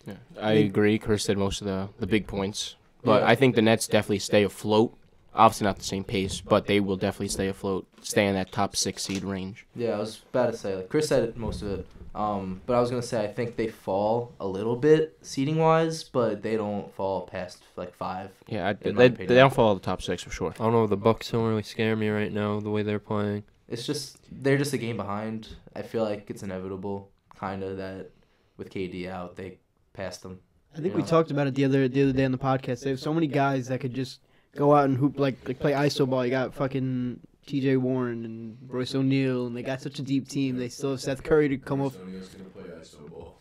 Yeah, I agree. Chris said most of the big points. But Yeah. I think the Nets definitely stay afloat. Obviously not the same pace, but they will definitely stay afloat, stay in that top 6 seed range. Yeah, I was about to say, like Chris said most of it. But I was gonna say I think they fall a little bit seating wise, but they don't fall past like 5. Yeah, In my they opinion. don't follow the top 6 for sure. I don't know. The Bucks don't really scare me right now. The way they're playing. It's just they're just a game behind. I feel like it's inevitable, kind of that with KD out, they passed them. I think Yeah. we talked about it the other day on the podcast. They have so many guys that could just go out and hoop like play iso ball. You got fucking TJ Warren and Royce O'Neal, and they got such a deep team. They still have Seth Curry to come up, O'Neal's gonna play iso ball.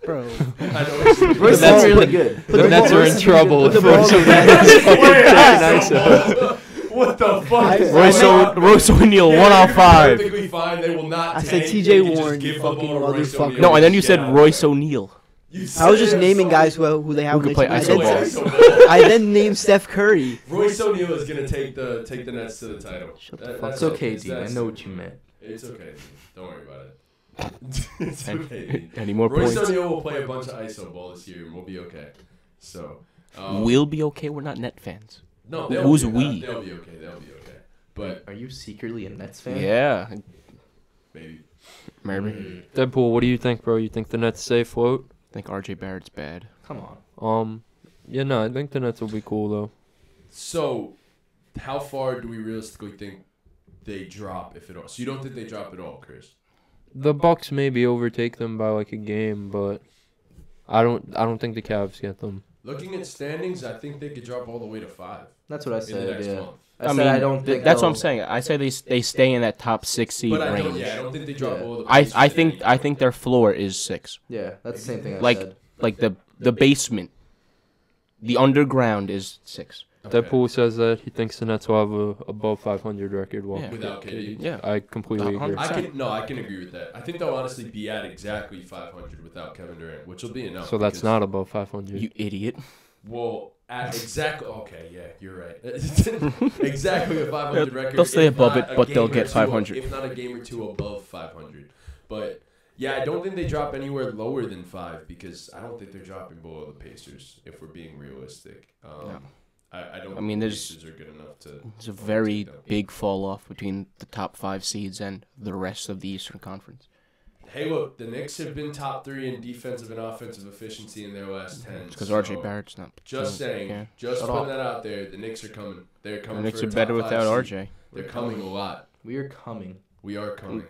bro. I know it's Royce Nets- is really good. The Nets are in trouble put if the ball Royce in the O'Neal is fucking Wait, taking ISO. What the fuck? Royce O'Neal, 1 out of 5. Perfectly fine. They will not. I said tank. TJ They can just Warren, give you the ball fucking to Royce motherfucker. O'Neal No, and then you get said out of Royce there. O'Neal. You I was just said naming so. guys who they have. Who could play I iso then- ball. I then named Steph Curry. Royce O'Neal is gonna take the Nets to the title. Shut the That- fuck that's It's okay, It's Dean. I that know what simple. you meant. It's okay. Dean. Don't worry about it. It's okay. Dean. Any more Royce points? O'Neal will play a bunch of iso ball this year, and we'll be okay. So. We'll be okay. We're not net fans. No, Who's they'll be, we? They'll be okay. They'll be okay. But Are you secretly a Nets fan? Yeah, maybe. maybe. Deadpool, what do you think, bro? You think the Nets stay afloat? I think RJ Barrett's bad. Come on. Yeah, no, I think the Nets will be cool though. So, how far do we realistically think they drop, if at all? So you don't think they drop at all, Chris? The Bucks maybe overtake them by like a game, but I don't think the Cavs get them. Looking at standings, I think they could drop all the way to 5 That's what I in the said. next Yeah. month. I said I don't think that's what I'm they'll- saying. I say they stay in that top 6 seed But I range. don't think they drop Yeah. all the. I think their floor is 6. Yeah, that's the same thing I Like said. like the basement, the underground is 6. Deadpool says that he thinks the Nets will have a above 500 record. Well, Yeah. Without KD. Yeah. I completely agree. 100%. I can agree with that. I think they'll honestly be at exactly 500 without Kevin Durant, which will be enough. So that's because- not above 500. You idiot. Well, at exactly. Okay, yeah, you're right. Exactly a 500 record. They'll stay if above not it, a but they'll game or get two- 500. If not a game or two above 500. But yeah, I don't think they drop anywhere lower than 5 because I don't think they're dropping below the Pacers. If we're being realistic, No. I don't. I mean, think the there's- Pacers are good enough to. There's a very big fall off between the top 5 seeds and the rest of the Eastern Conference. Hey, look, the Knicks have been top 3 in defensive and offensive efficiency in their last 10. It's because so RJ Barrett's not. Just so, saying, yeah. just Shut putting up. that out there. The Knicks are coming. They're The coming. Knicks for are a better top 5 without seed. RJ. They're coming a lot. We are coming. We are coming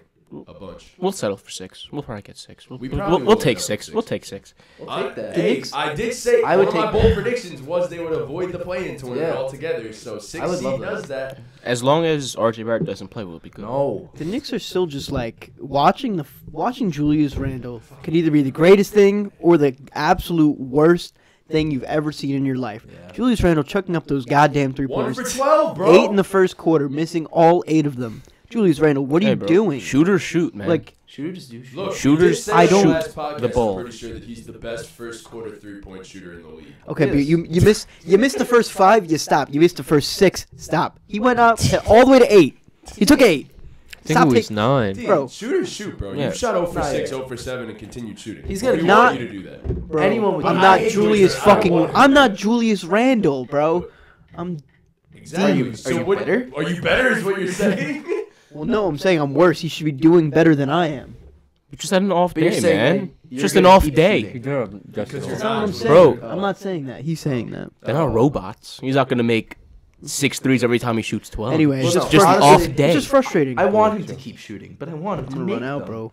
a bunch. We'll settle for 6. We'll probably get 6. We probably We'll will take end up 6. with We'll 6. take 6. We'll take that. Hey, I did say I one would of my take bold predictions was they would avoid the play-in tournament Yeah. altogether. So 6 I would love seed that. does that. As long as RJ Barrett doesn't play, we'll be good. No. The Knicks are still just like watching Julius Randle could either be the greatest thing or the absolute worst thing you've ever seen in your life. Yeah. Julius Randle chucking up those goddamn 1 for three-pointers. 12, bro. 8 in the first quarter, missing all 8 of them. Julius Randle, what are Hey, you bro. doing? Shoot or shoot, man. Like, Should we just do shoot? Look, Shooters, I don't- last podcast, the ball. I'm pretty sure that he's the best first quarter 3-point shooter in the league. okay, but Yes. you missed the first 5, you stop. You missed the first 6, stop. He went up all the way to 8. He took 8. I think Stop it was taking- 9. Dude, Bro. shooters shoot, bro. Yeah. You shot 0 for Nah, 6, yeah. 0 for 7, and continued shooting. He's gonna we not- want you to do that. Bro, Anyone would I'm do not that. Julius I don't fucking. want I'm to. not Julius Randle, bro. I'm. Exactly. Are you better? Are you better? Is what you're saying? Well, no, I'm saying I'm worse. He should be doing better than I am. you just had an off But you're day, saying man. that you're Just an gonna off keep day. shooting. Because you're That's not what I'm not. saying. Bro. I'm not saying that. He's saying that. They're not robots. He's not gonna make 6 threes every time he shoots 12. Anyway, it's Well, just, no, just an honestly, off day. It's just frustrating. I want him to keep shooting, but I want him I'm to gonna make run out, them. bro.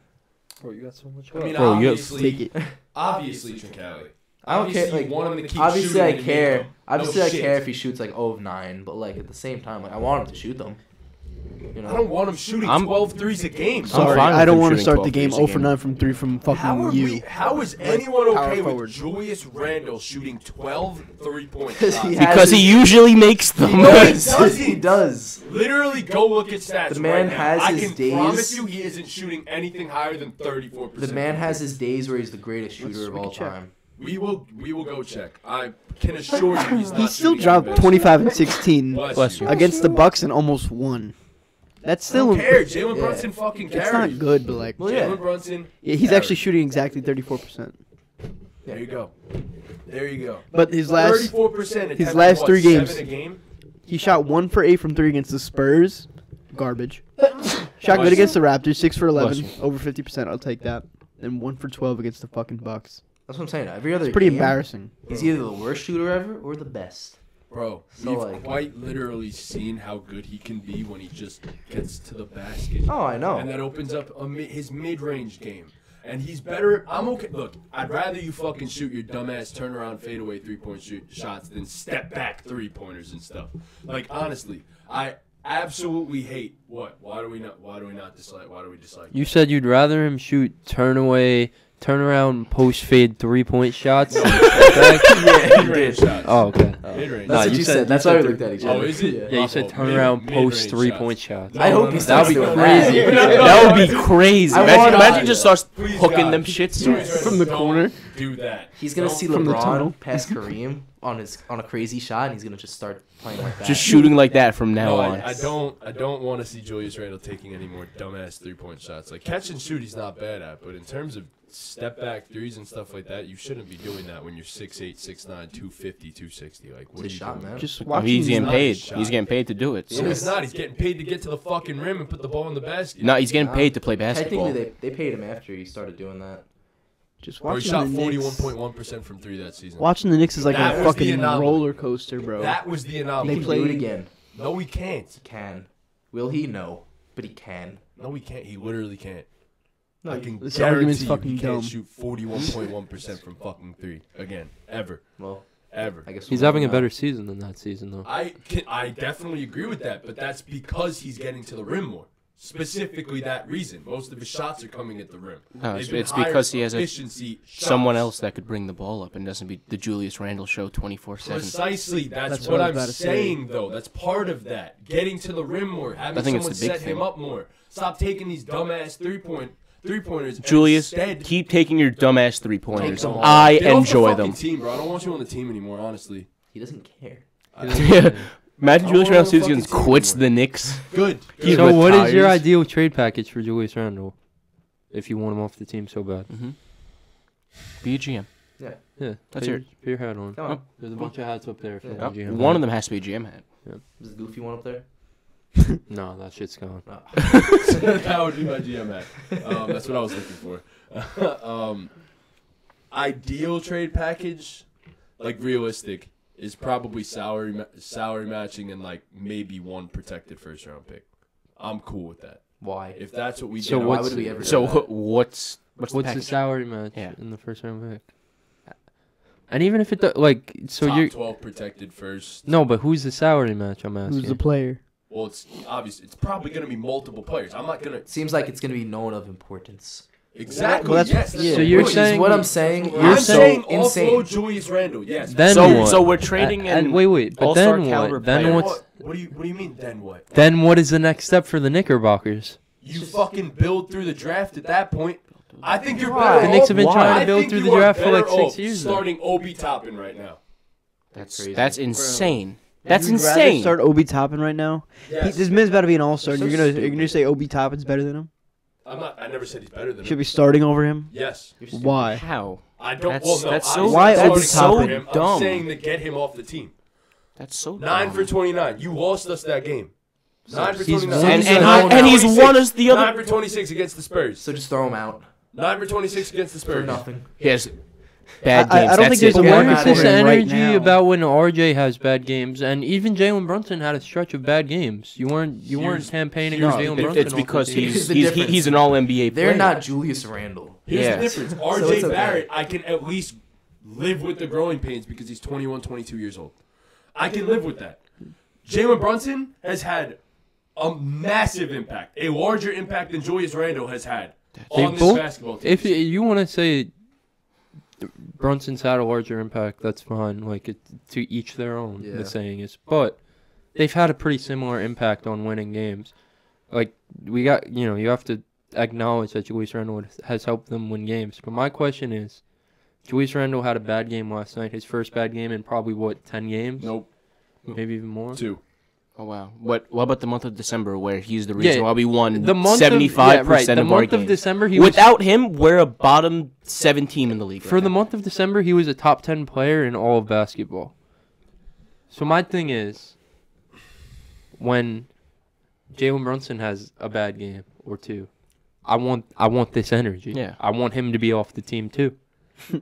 Bro, you got so much. I mean, Bro, you obviously, Take it. obviously, Truncali. I don't care. Obviously, Like, you want him to keep obviously, shooting I and make care. them. Obviously, No I shit. care if he shoots like 0 of 9, but like at the same time, like I want him to shoot them. You know. I don't want him shooting I'm- 12 threes a game. Sorry, fine with I don't him want to shooting start 12 the game threes 0 a for game. 9 from 3 from fucking you. How is anyone Power okay with forward. Julius Randle shooting 12 3-point 'Cause shots? he Because he has usually makes them. No, he his, doesn't. he does. Literally, go look at stats. The man right now. has I his can days. promise you, he isn't shooting anything higher than 34%. The man has his days where he's the greatest shooter of we all can check. time. We will go check. I can assure you, he's not. He still shooting dropped the best. 25 and 16 Bless you. against the Bucks and almost won. That's I don't still. care. Jalen Yeah. Brunson fucking It's carried. not good, but like. Well, yeah. Jalen Brunson. Yeah, he's actually shooting exactly 34%. There you go. There you go. But his last 34%. his last 3 games. 7 a game. he shot 1 for 8 from 3 against the Spurs. Garbage. Shot good against the Raptors, 6 for 11, Bless over 50%. I'll take that. And 1 for 12 against the fucking Bucks. That's what I'm saying. Every other It's pretty game, embarrassing. He's either the worst shooter ever or the best. Bro, So, we've like- quite literally seen how good he can be when he just gets to the basket. Oh, I know. And that opens up his mid-range game. And he's better. I'm okay. Look, I'd rather you fucking shoot your dumbass turnaround fadeaway 3-point shots than step back 3-pointers and stuff. Like, honestly, I absolutely hate what? Why do we not dislike? Why do we dislike? You said you'd rather him shoot turnaround, post fade 3-point shots. Mid-range shots. Oh, okay. Mid-range. Nah, That's what you you said- said. That's you why we said looked at each Oh, other. is it? Yeah, you said Mid- turnaround, post mid-range 3-point shots. shots. I hope he That starts would be doing crazy. that. That would be crazy. I Imagine, want imagine that. just starts Please, hooking God. them shits. Please, From the don't corner. Do that. He's gonna Don't- see From the tunnel. LeBron pass Kareem on a crazy shot, and he's gonna just start playing like that. Just shooting like that from now No, on. I don't want to see Julius Randle taking any more dumbass 3-point shots. Like catch and shoot, he's not bad at, but in terms of step back threes and stuff like that, you shouldn't be doing that when you're 6'8", 6'9", 250, 260. Like what It's are a you shot, doing? man. Just Oh, watching he's getting not paid. his shot. He's getting paid to do it. No, So. he's not. He's getting paid to get to the fucking rim and put the ball in the basket. No, he's getting Nah. paid to play basketball. Technically, they paid him after he started doing that. Just Bro, he watching shot the Knicks. 41.1% from 3 that season. Watching the Knicks is like That a was the fucking anomaly. roller coaster, bro. That was the He anomaly. can play- do it again. No, he can't. He can. Will he? No. But he can. No, he can't. He literally can't. I can this guarantee argument's you fucking he can't dumb. shoot 41.1% from fucking 3 again, ever, Well, ever. I guess He's we'll having a never better know. season than that season, though. I definitely agree with that, but that's because he's getting to the rim more. specifically that reason. Most of his shots are coming at the rim. No, They've been it's higher because he has efficiency someone shots. else that could bring the ball up and doesn't be the Julius Randle show 24/7. Precisely. That's what what I was I'm about to say. saying, though. That's part of that. Getting to the rim more. Having think it's someone the big set him thing. up more. Stop taking these dumbass three-pointers. and Julius, instead, keep taking your dumbass 3-pointers. Take them all. I get off the enjoy fucking them. Team, bro. I don't want you on the team anymore, honestly. He doesn't care. Imagine I Julius don't Randle season fucking begins, team quits anymore. the Knicks. Good. He So what is your retires. ideal trade package for Julius Randle? If you want him off the team so bad. Be a GM. Yeah. That's put your- your hat on. Come on. There's a bunch of hats up there. If you Yeah. want a GM One hat. of them has to be a GM hat. Is the goofy one up there? No, that shit's gone. That would be my GM hat. That's what I was looking for. Ideal trade package, like realistic, is probably salary matching and like maybe one protected first round pick. I'm cool with that. Why? If that's what we So get, Why what's would we ever? So do that? what's the What's the package? salary match Yeah. in the first round pick? And even if it like, so top you're 12 protected first. no, but who's the salary match? I'm asking. Who's the player? Well, it's obvious. It's probably going to be multiple players. I'm not going to It seems like it's gonna be known of importance. exactly. Well, that's- yes. yeah. So you're Which is saying what I'm saying. You're I'm saying insane. offload Julius Randle. Yes. Then So what? so we're trading and in wait, but all-star then caliber what? Then player. what's What do you mean? Then what? then what is the next step for the Knickerbockers? You fucking build through the draft at that point. I think you're Why? better. The Knicks have been off- trying to I build think through you the are draft for like better 6 off years now. Starting Obi Toppin right now. That's crazy. That's insane. That's You'd rather insane. start Obi Toppin right now. Yes. This man's about to be an all-star. So And you're stupid. gonna say Obi Toppin's better than him? I never said he's better than Should him. be starting over him. Yes. You're stupid. Why? How? I don't. That's- well, no. that's I'm so- not Why starting Obi over Toppin? him. I'm Dumb. saying to get him off the team. That's so 9 dumb. for 29. You lost us that game. 9 for He's 29. won- and He's and, won and he's 26. won us the 9 other. for 26 against the Spurs. So just throw him out 9 for 26 against the for Spurs. nothing. He has bad I games. don't That's think there's it. a But Yeah, where market is for this him right energy now. about when RJ has bad games? And even Jalen Brunson had a stretch of bad games. You weren't Here's- campaigning here's on the Jalen difference. Brunson. It's off the because team. Here's he's the he's, difference. he's an all NBA player. They're not Julius Randle. Here's Yeah. the difference. So RJ it's okay. Barrett, I can at least live with the growing pains because he's 21, 22 years old. I can live with that. Jalen Brunson has had a massive impact, a larger impact than Julius Randle has had They on this both- basketball team. If you want to say Brunson's had a larger impact, that's fine. Like to each their own. Yeah. The saying is, but they've had a pretty similar impact on winning games. Like we got, you have to acknowledge that Julius Randle has helped them win games. But my question is, Julius Randle had a bad game last night. His first bad game in probably 10 games, Nope. maybe even more. 2. Oh wow! What about the month of December where he's the reason Yeah, why we won The month 75% The of our month of games? December, he was Without him, we're a bottom 7 team in the league. for the month of December, he was a top 10 player in all of basketball. So my thing is, when Jalen Brunson has a bad game or two, I want this energy. Yeah. I want him to be off the team too,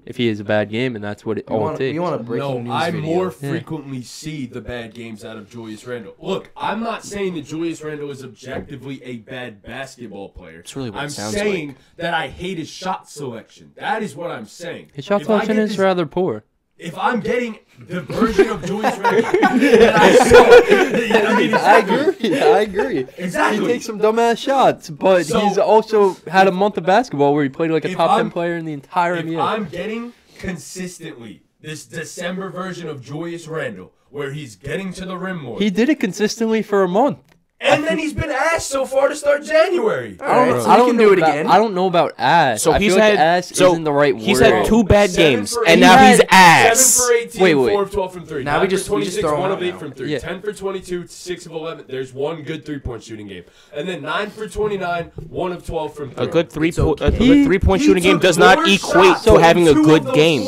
if he has a bad game, and that's what it all takes. You want a breaking No, news I video. more frequently see the bad games out of Julius Randle. Look, I'm not saying that Julius Randle is objectively a bad basketball player. That's really what I'm it sounds saying like. that I hate his shot selection. That is what I'm saying. His shot If I selection get is this- rather poor. If I'm getting the version of Julius Randle that I saw, I mean, exactly. I agree. Exactly. He takes some dumbass shots, but So- he's also had a month of basketball where he played like a If top 10 I'm- player in the entire If NBA. I'm getting consistently this December version of Julius Randle, where he's getting to the rim more, He did it consistently for a month. and then he's been asked so far to start January. All right, so I we don't can know do it about- again. I don't know about ass. So I he's feel like had ass isn't the right word. He's had 2 bad 7 games, for and 8. now He he's had ass. 7 for 18, Wait. 4 of 12 from 3. Now 9 we for just 26, throw him 1 out of 8 now. from 3. Yeah. 10 for 22, 6 of 11. There's one good 3-point shooting game. And then 9 for 29, 1 of 12 from 3. A good It's okay. a good 3-point shooting game does not equate to having a good game.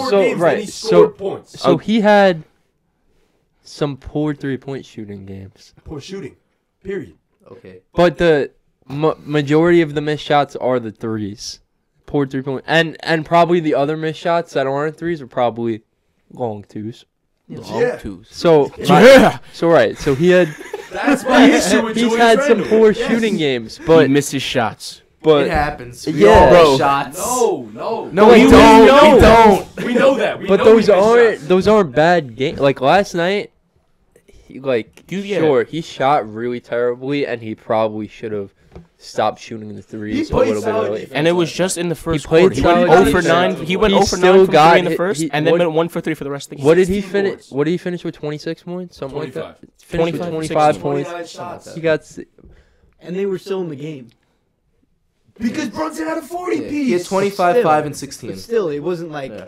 So he had some poor 3-point shooting games. Poor shooting. Period. Okay. But the majority of the missed shots are the threes. Poor 3-point. And probably the other missed shots that aren't threes are probably long twos. Yeah. So, Yeah. so he had That's my issue with he's Julius had some Randle. poor Yes. shooting games, He but misses shots. It happens. We Yeah. all Bro. miss shots. No. No, But we you don't. know. We don't. We know that. We but know those we miss aren't shots. those aren't bad games. Like last night, he Yeah. sure he shot really terribly, and he probably should have stopped shooting the threes He a played little bit solid early. defense. And it was just in the first played quarter. He went solid 0 for defense. 9. He went He 0 for 9 still from got 3 in the hit- first, he- and then what- went 1 for 3 for the rest of the game. What did he 16 finish? boards. What did he finish with? 26 points, something 25. like that. Finished with 25, 25 points. 29 shots. He got. And they were still in the game. Because Brunson had a 40 Yeah, piece. he had 25, Still. 5, and 16. But still, it wasn't like Yeah.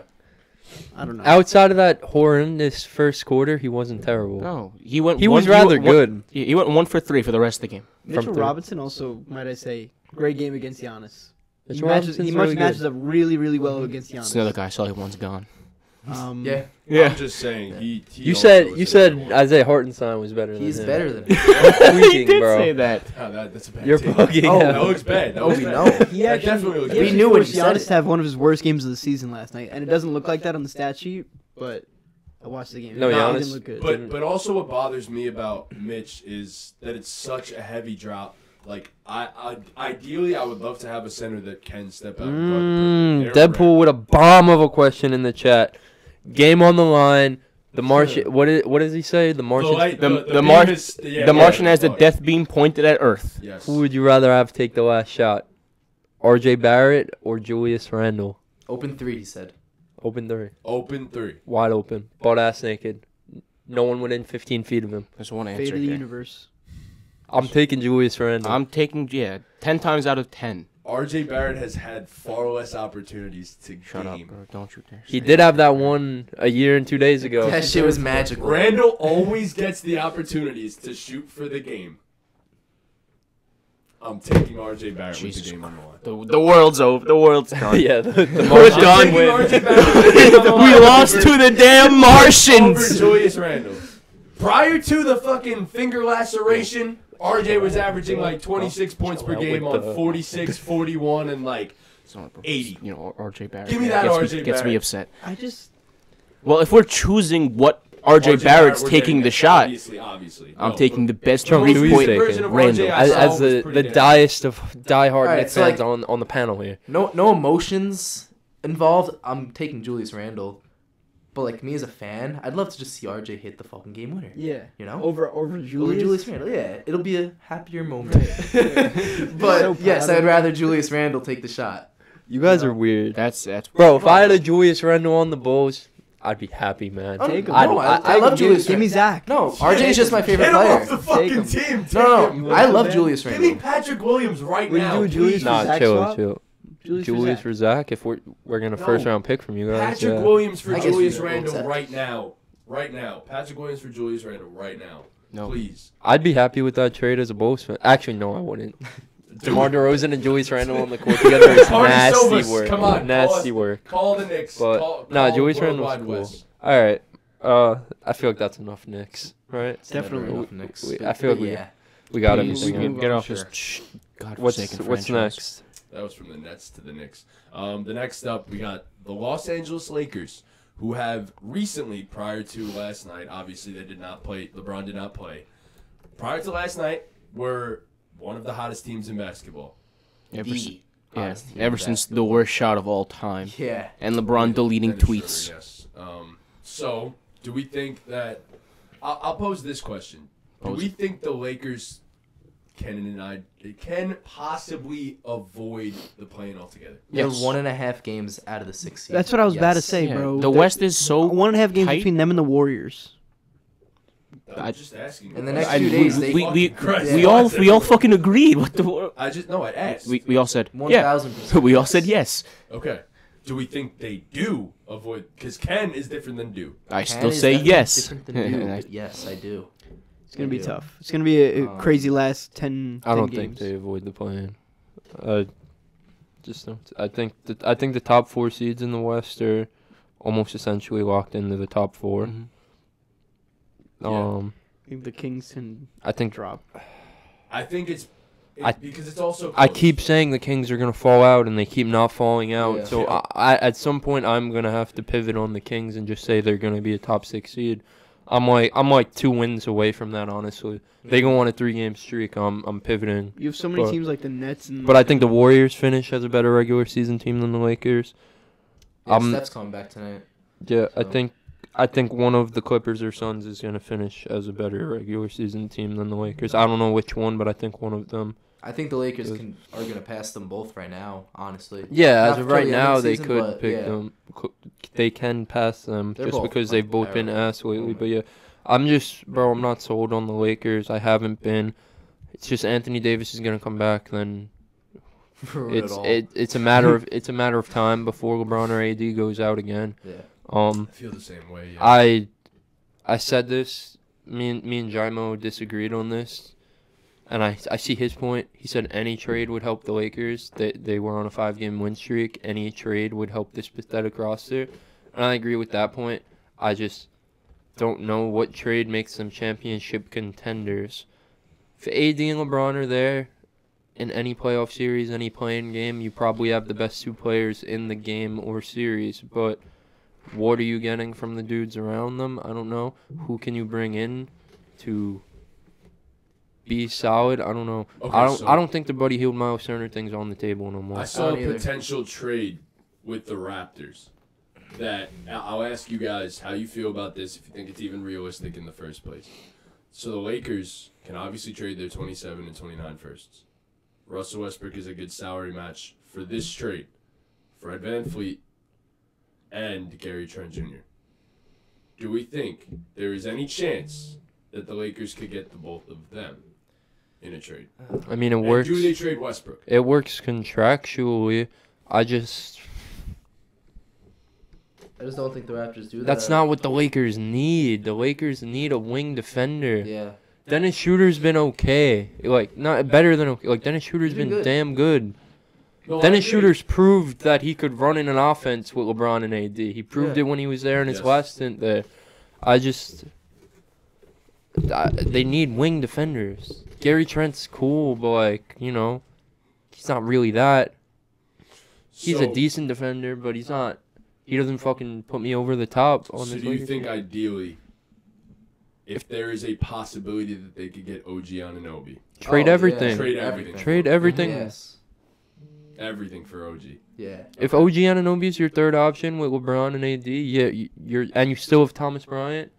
I don't know. Outside of that horrendous first quarter, he wasn't terrible. No, he went. He one- was rather went- good. He went 1 for 3 for the rest of the game. from Mitchell three. Robinson also, might I say, great game against Giannis. He Mitchell matches, Robinson's he really matches good. up really, really well against Giannis. It's another guy. Sullivan's gone. Yeah, I'm just saying. He You also said was you a said good one. Isaiah Hartenstein was better than he's him. better than him. You're He tweaking, did bro. say that. Oh, that's a bad You're take. bugging Oh, That out. looks bad. That Oh, looks we bad. know. He That actually, definitely looks we bad. knew when forced you said Giannis it. to have one of his worst games of the season last night, and it doesn't look like that on the stat sheet. But I watched the game. No, It Giannis- didn't look good. But also what bothers me about Mitch is that it's such a heavy drop. Like ideally I would love to have a center that can step out. but they're Deadpool with a bomb of a question in the chat. Game on the line. The Martian. What does he say? The Martian. The Martian has the death beam pointed at Earth. Yes. Who would you rather have take the last shot? R.J. Barrett or Julius Randle? Open 3, he said. Open three. Open 3. Wide open. Butt ass naked. No one within 15 feet of him. There's one Fate answer of the here. universe. I'm taking Julius Randle. I'm taking 10 times out of 10. RJ Barrett has had far less opportunities to Shut up, game. bro. Don't you dare. He did have that one a year and 2 days ago. That shit was magical. Randall always gets the opportunities to shoot for the game. I'm taking RJ Barrett Jesus with the game on the line. The world's over. The world's done. Yeah, the We're Martian done taking with. RJ Barrett with the game on the We line lost over- to the damn over Martians. Julius Randle. Prior to the fucking finger laceration, RJ was averaging like 26 points per Chill out game with on the- 46, 41, and like It's not, bro. 80. You know, RJ Barrett. Give me that gets RJ Gets me Barrett. upset. I just Well, if we're choosing what RJ Barrett's we're taking getting the it. shot, Obviously. I'm No, taking the best Chunk, who you three-point taking? version of Randle. RJ I saw as was the pretty damn diest of diehard Alright, Knicks so, fans like- on the panel here. No emotions involved. I'm taking Julius Randle. But like me as a fan, I'd love to just see RJ hit the fucking game winner. yeah. You know? Over Over Julius. Julius Randle, yeah. It'll be a happier moment. So But proud yes, of I'd him. rather Julius Randle take the shot. You guys are weird. That's Bro, if I had a Julius Randle on the Bulls, I'd be happy, man. Take him. I'd- No, I- I love Julius Give me Randle. Zach. No, RJ is just my favorite Get him player. off the fucking him. team. Take No, him. no, I love Ben. Julius Give me Randle. Patrick Williams right Would you now. do Julius please. for Nah, Zach chill, swap? chill. Julius, Julius for for Zach, if we're gonna No. first round pick from you guys. Patrick yeah. Williams for I guess Julius we can Randle accept. right now. Right now. Patrick Williams for Julius Randle right now. no. Please. I'd be happy with that trade as a Bulls fan. Actually, no, I wouldn't. DeMar DeRozan and Julius Randle on the court together is Marty nasty Silvas, work. come on, Nasty call work. Call the Knicks. But nah, Julius Randle's Worldwide cool. West. All right. I feel like that's enough Knicks, right? Definitely. Enough Knicks. I feel like yeah. we got Please, everything. we in. can get off Sure. this What's godforsaken what's franchise. next? That was from the Nets to the Knicks. The next up, we got the Los Angeles Lakers, who have recently, prior to last night, obviously they did not play. LeBron did not play. Prior to last night, were one of the hottest teams in basketball. Ever, The s- yeah, hottest team ever in since the worst shot of all time. Yeah. And LeBron deleting Dennis tweets. Schroeder, yes. So, do we think that... I'll pose this question. Do Pose we it. think the Lakers can possibly avoid the play-in altogether? They're Yes. 1.5 games out of the 6 seed. That's what I was about to Yes. say, Yeah, bro. the West is so 1.5 games tight. between them and the Warriors. I'm just asking. In the next I- few days, they we Christ. all fucking agreed. What the? I asked. We all said 1,000%. We all said yes. Okay. Do we think they do avoid? Because Ken is different than do. I Ken still is say definitely yes. different than you, And I- but yes, I do. It's gonna be Yeah. tough. It's gonna be a Um, crazy last 10. I don't 10 think games. they avoid the play-in. Just don't. I think the top 4 seeds in the West are almost essentially locked into the top 4. Mhm. Maybe the Kings can I think drop. I think it's I- because it's also. I close. keep saying the Kings are gonna fall out, and they keep not falling out. Yeah. So Yeah. I at some point I'm gonna have to pivot on the Kings and just say they're gonna be a top 6 seed. I'm like 2 wins away from that, honestly. They go on a 3-game streak. I'm pivoting. You have so many But- teams like the Nets and. But I think the Warriors finish as a better regular season team than the Lakers. Yeah, Um, Steph's coming back tonight. Yeah, So- I think one of the Clippers or Suns is gonna finish as a better regular season team than the Lakers. I don't know which one, but I think one of them. I think the Lakers are going to pass them both right now, honestly. Yeah, Not as of till right the end now, of the they season, could but pick yeah. them. They can pass them They're just both because they've both been terrible. ass lately. But yeah, I'm not sold on the Lakers. I haven't been. It's just Anthony Davis is gonna come back. Then it's a matter of time before LeBron or AD goes out again. Yeah. I feel the same way. Yeah. I said this. Me and Jaimo disagreed on this. And I see his point. He said any trade would help the Lakers. They were on a 5-game win streak. Any trade would help this pathetic roster. And I agree with that point. I just don't know what trade makes them championship contenders. If AD and LeBron are there in any playoff series, any playing game, you probably have the best 2 players in the game or series. But what are you getting from the dudes around them? I don't know. Who can you bring in to be solid? I don't know. Okay, I don't think the Buddy Hield, Miles Turner thing's on the table no more. I saw a potential trade with the Raptors that I'll ask you guys how you feel about this, if you think it's even realistic in the first place. So the Lakers can obviously trade their 27 and 29 firsts. Russell Westbrook is a good salary match for this trade. Fred VanVleet and Gary Trent Jr. Do we think there is any chance that the Lakers could get the both of them in a trade? I mean, it And works. do they trade Westbrook? It works contractually. I just don't think the Raptors do that. that's not what the Lakers need. The Lakers need a wing defender. Yeah. Dennis Schroeder's been okay. Like, not better than okay. Like, Dennis Schroeder's He's been been good. damn good. No, I Dennis agree. Schroeder's proved that he could run in an offense with LeBron and AD. He proved Yeah. it when he was there in his Yes. last stint there. They need wing defenders. Gary Trent's cool, but, like, you know, he's not really that. He's a So- decent defender, but he's not. He doesn't fucking put me over the top on So his do you Lakers think team. ideally, if there is a possibility that they could get OG Anunoby, Trade Oh, yeah. everything. Trade everything. Trade everything. Yes. everything for OG? Yeah. If OG Anunoby is your third option with LeBron and AD, yeah, you still have Thomas Bryant,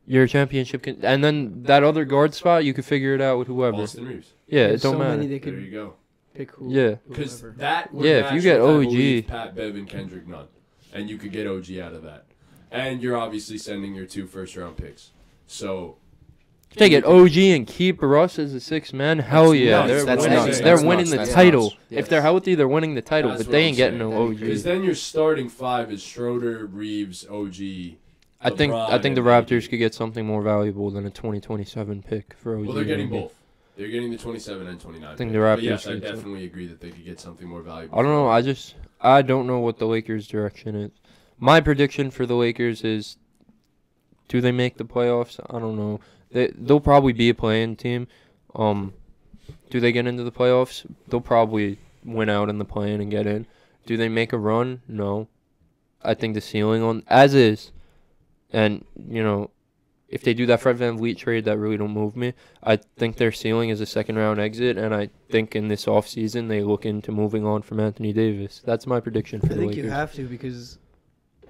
you're a championship. And then that other guard spot, you could figure it out with whoever. Austin Reeves. Yeah, There's it don't so matter. many they There could you go. pick who. Yeah. Because whoever. that would Yeah, if you match get with, I OG. believe, Pat Bev and Kendrick Nunn, and you could get OG out of that, and you're obviously sending your 2 first-round picks. So They get OG and keep Russ as a 6 man. Hell That's yeah, nuts. they're That's winning. nuts. They're That's winning nuts. the That's title. nuts. Yes. If they're healthy, they're winning the title. That's But what they I'm ain't getting saying. no because OG. then your starting 5 is Schroeder, Reeves, OG. I think LeBron, the and Raptors AD. could get something more valuable than a 2027 pick for OG. Well, they're getting maybe. both. They're getting the 27 and 29. I think pick. the But Raptors yes, I should too. definitely agree that they could get something more valuable. I don't know. I don't know what the Lakers' direction is. My prediction for the Lakers is, do they make the playoffs? I don't know. They'll probably be a play-in team. Do they get into the playoffs? They'll probably win out in the play-in and get in. Do they make a run? No. I think the ceiling on as is, and you know, if they do that Fred VanVleet trade, that really don't move me. I think their ceiling is a 2nd-round exit, and I think in this offseason they look into moving on from Anthony Davis. That's my prediction for I the think Lakers. you have to because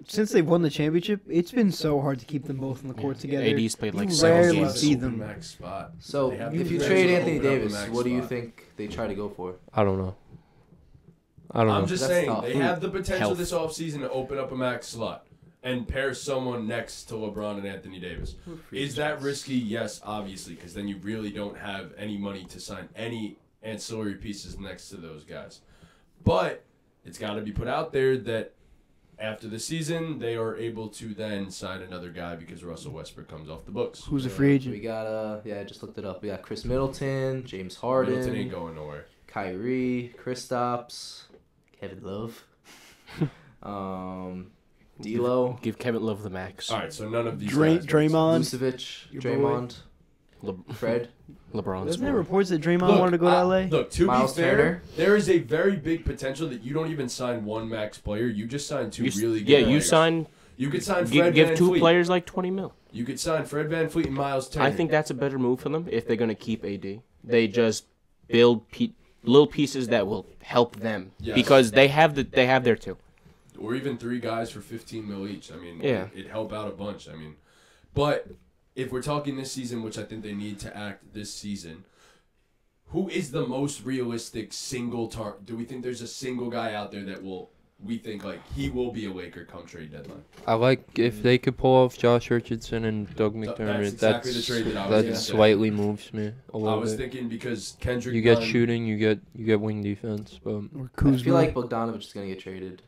since they've won the championship, it's been so hard to keep them both on the court together. AD's played like You 7 rarely games. see Open them. max spot. So They have if to you open trade up Anthony a Davis, max what do you spot. think they try to go for? I don't know. I don't I'm know. just That's saying, tough. they have the potential Health. this offseason to open up a max slot and pair someone next to LeBron and Anthony Davis. Is that risky? Yes, obviously, because then you really don't have any money to sign any ancillary pieces next to those guys. But it's got to be put out there that after the season, they are able to then sign another guy because Russell Westbrook comes off the books. Who's a free We agent? got I just looked it up. We got Chris Middleton, James Harden, Middleton ain't going nowhere. Kyrie, Kristaps, Kevin Love, D'Lo, Give Kevin Love the max. All right, so none of these guys. Draymond. Vucevic, Your boy. Draymond, Le- Fred. LeBron's Wasn't there more. reports that Draymond wanted to go to LA? Look, to Miles be fair, Turner. there is a very big potential that you don't even sign one max player. You just sign 2 really good Yeah, you players. sign. You could sign Fred Give Van 2 Fleet. players like 20 mil. You could sign Fred Van Fleet and Miles Turner. I think that's a better move for them if they're going to keep AD. They just build little pieces that will help them Yes. because they have their 2. Or even 3 guys for 15 mil each. I mean, Yeah. it'd help out a bunch. I mean, but if we're talking this season, which I think they need to act this season, who is the most realistic single do we think there's a single guy out there that we think like he will be a Laker come trade deadline? I like if they could pull off Josh Richardson and Doug McDermott. That's exactly the trade that I was gonna say. slightly moves me a little I was bit. thinking because Kendrick You get Nunn- shooting, you get wing defense, but Or I Kuzma. feel like Bogdanovich is gonna get traded.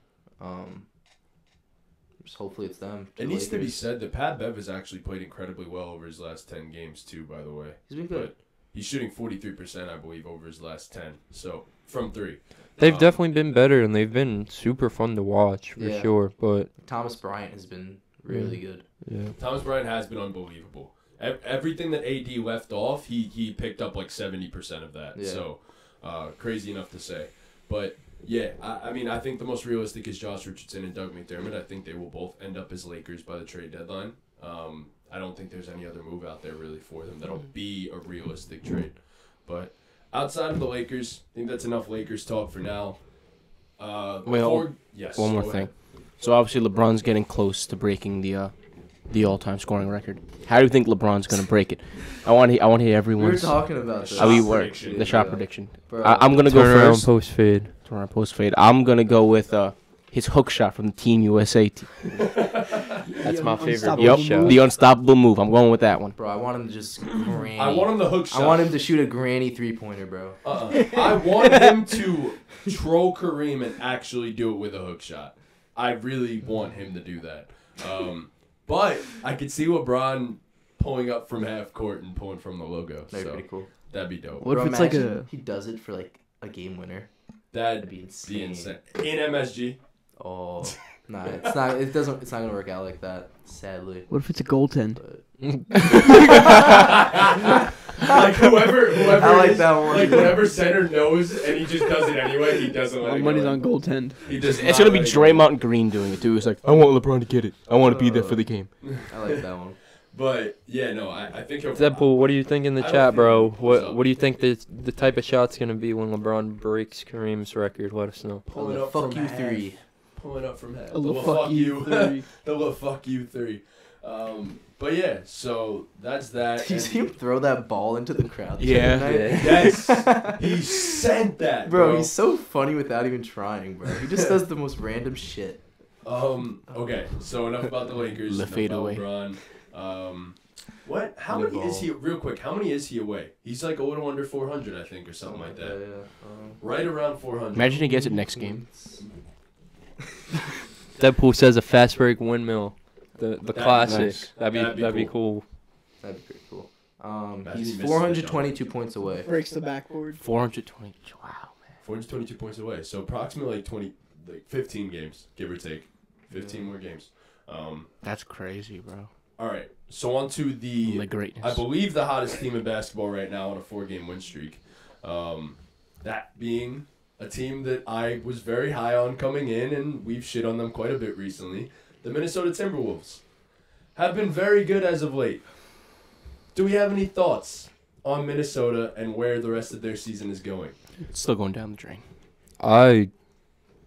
Just hopefully it's them. It needs to be said that Pat Bev has actually played incredibly well over his last 10 games too, by the way. He's been good. But he's shooting 43%, I believe, over his last 10. So, from 3. they've definitely been better and they've been super fun to watch for Yeah. sure. But Thomas Bryant has been really good. yeah, Thomas Bryant has been unbelievable. Everything that AD left off, he picked up like 70% of that. Yeah. So, crazy enough to say. But, yeah, I mean, I think the most realistic is Josh Richardson and Doug McDermott. I think they will both end up as Lakers by the trade deadline. I don't think there's any other move out there really for them that'll be a realistic trade. But outside of the Lakers, I think that's enough Lakers talk for now. Yes. One more go thing. ahead. So obviously LeBron's getting close to breaking the all-time scoring record. How do you think LeBron's gonna break it? I want to hear We were everyone's. talking about this. How we Shot were prediction. the shot Yeah. prediction. Bro, I'm gonna go turn around first. post fade. Turn around post fade. I'm gonna go with his hook shot from the Team USA team. That's my favorite Unstoppable Yup, hook shot. the unstoppable move. I'm going with that one. Bro, I want him to just granny. I want him to hook shot. I want him to shoot a granny 3-pointer, bro. I want him to troll Kareem and actually do it with a hook shot. I really want him to do that. But I could see LeBron pulling up from half court and pulling from the logo. That'd be So pretty cool. that'd be dope. What Bro, if it's like imagine a? he does it for like a game winner. That'd That'd be be insane. insane. In MSG. Oh, nah, it's not. It doesn't. It's not gonna work out like that. Sadly. What if it's a goaltend? But Like whoever I like that one. Like whatever center knows and he just does it anyway. He doesn't let My it money's go. on goaltend. He does It's not gonna be let it go. Draymond Green doing it too. It's like I want LeBron to get it. I want to be there for the game. I like that one. But yeah, no, I think he'll. Deadpool, what do you think in the I don't chat, think- bro? what's up? What do you think the type of shot's gonna be when LeBron breaks Kareem's record? Let us know. Pulling The up fuck from you half. 3. Pulling up from half. A little fuck you. The little fuck you 3. But yeah, so that's that. Did you and- see him throw that ball into the crowd? the Yeah. other night? Yes, he sent that, Bro, he's so funny without even trying, bro. He just does the most random shit. Okay, so enough about the Lakers. The enough fadeaway. about LeBron. What? How New many is ball. he? Real quick, how many is he away? He's like a little under 400, I think, or something like that. Yeah. Right around 400. Imagine he gets it next game. Deadpool says a fast break windmill. The That'd be classic. nice. That'd be cool. That'd be pretty cool. Imagine He's he misses 422 points away. Breaks the backboard. 420. Wow, man. 422 points away. So approximately 15 games, give or take. 15 more games. That's crazy, bro. All right. So on to The the, greatness. I believe the hottest team in basketball right now on a 4-game win streak. That being a team that I was very high on coming in, and we've shit on them quite a bit recently. The Minnesota Timberwolves have been very good as of late. Do we have any thoughts on Minnesota and where the rest of their season is going? It's still going down the drain. I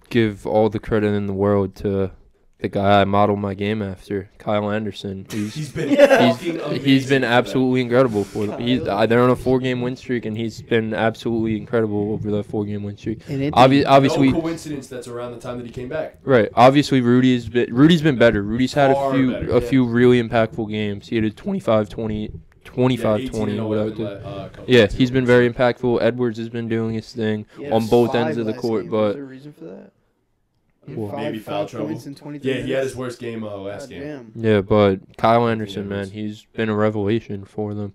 give all the credit in the world to the guy I modeled my game after, Kyle Anderson. He's been fucking amazing He's been for them. absolutely incredible for them. They're on a 4-game win streak, and he's been absolutely incredible over the 4-game win streak. And it, Obviously, No coincidence that's around the time that he came back. right. Obviously, Rudy's been better. Rudy's had Far better, a few really impactful games. He had a 25-20, 25-20 or whatever. Yeah, he's been very impactful. Edwards has been doing his thing on both ends of the court, Was but there a reason for that? Well, maybe foul trouble. Points in 23 Yeah, he had his minutes. worst game last game. Damn. yeah, but Kyle Anderson, Edwards. man, he's been a revelation for them.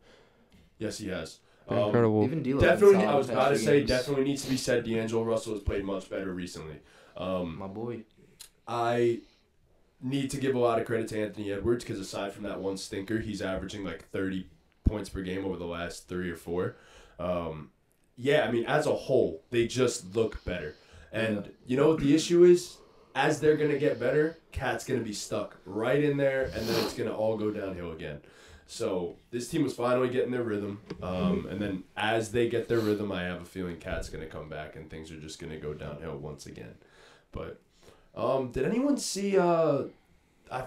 Yes, he has. Been incredible. Even D'Lo Definitely, had I was solid about to past say, games. definitely needs to be said. D'Angelo Russell has played much better recently. My boy. I need to give a lot of credit to Anthony Edwards because aside from that one stinker, he's averaging like 30 points per game over the last 3 or 4. Yeah, I mean, as a whole, they just look better. And you know what the issue is? As they're going to get better, Cat's going to be stuck right in there, and then it's going to all go downhill again. So this team was finally getting their rhythm. And then as they get their rhythm, I have a feeling Cat's going to come back, and things are just going to go downhill once again. But did anyone see, I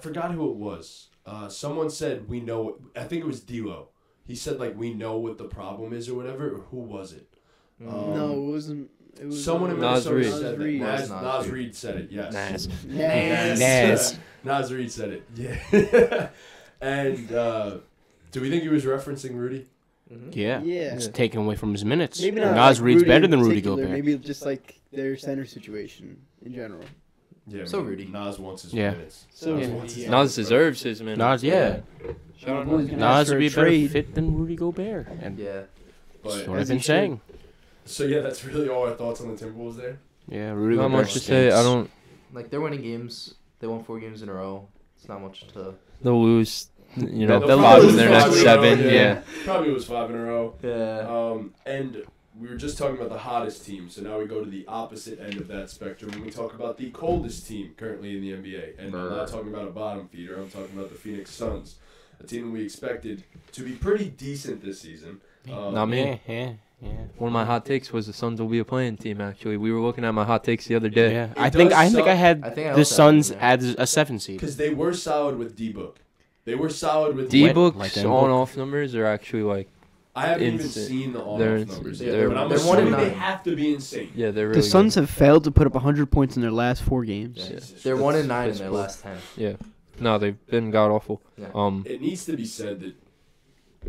forgot who it was. Someone said, we know, I think it was D'Lo. He said, like, we know what the problem is or whatever. Or who was it? No, it wasn't. It was Someone in Nas Minnesota Reed. said Reed. that. Nas Nas Reed. Reed said it. Yes. Nas. Nas Reed said it. Yeah. And do we think he was referencing Rudy? Yeah. Yeah. It's taken away from his minutes. Maybe not. Nas like Reed's Rudy better in than Rudy particular, Gobert. Maybe just like their center situation in general. Yeah. So Rudy. Nas wants his Yeah. minutes. So Nas yeah. wants his Nas minutes, deserves his minutes. Nas, yeah. Shout out Boys Nas. gonna ask Nas for would be a a better trade. fit than Rudy Gobert. And Yeah. But that's what I've As been he should. saying. so yeah, that's really all our thoughts on the Timberwolves there. Yeah, Rudy Not Gobert much to say. I stinks. don't. Like they're winning games. They won 4 games in a row. It's not much to. They'll lose. You know, They'll 5 probably in their lose next 5 in a row, 7. Yeah. Probably was 5 in a row. Yeah. And we were just talking about the hottest team, so now we go to the opposite end of that spectrum and we talk about the coldest team currently in the NBA. And I'm not talking about a bottom feeder, I'm talking about the Phoenix Suns, a team we expected to be pretty decent this season. Not me. Yeah. One of my hot takes was the Suns will be a playing team. Actually, we were looking at my hot takes the other day. Yeah. It I think does I suck. had I think I the also Suns have them as a 7 seed. Because they were solid with D-Book. They were solid with D Like Book's that on-off numbers are actually like, I haven't even insane. seen the They're on-off numbers insane. yet, They're- but I'm they're assuming 1-9. they have to be insane. yeah, they're really The Suns good. have failed to put up 100 points in their last 4 games. Yeah. Jesus, They're that's- 1-9 in that's their cool. last 10. Yeah. No, they've been god awful. Yeah. It needs to be said that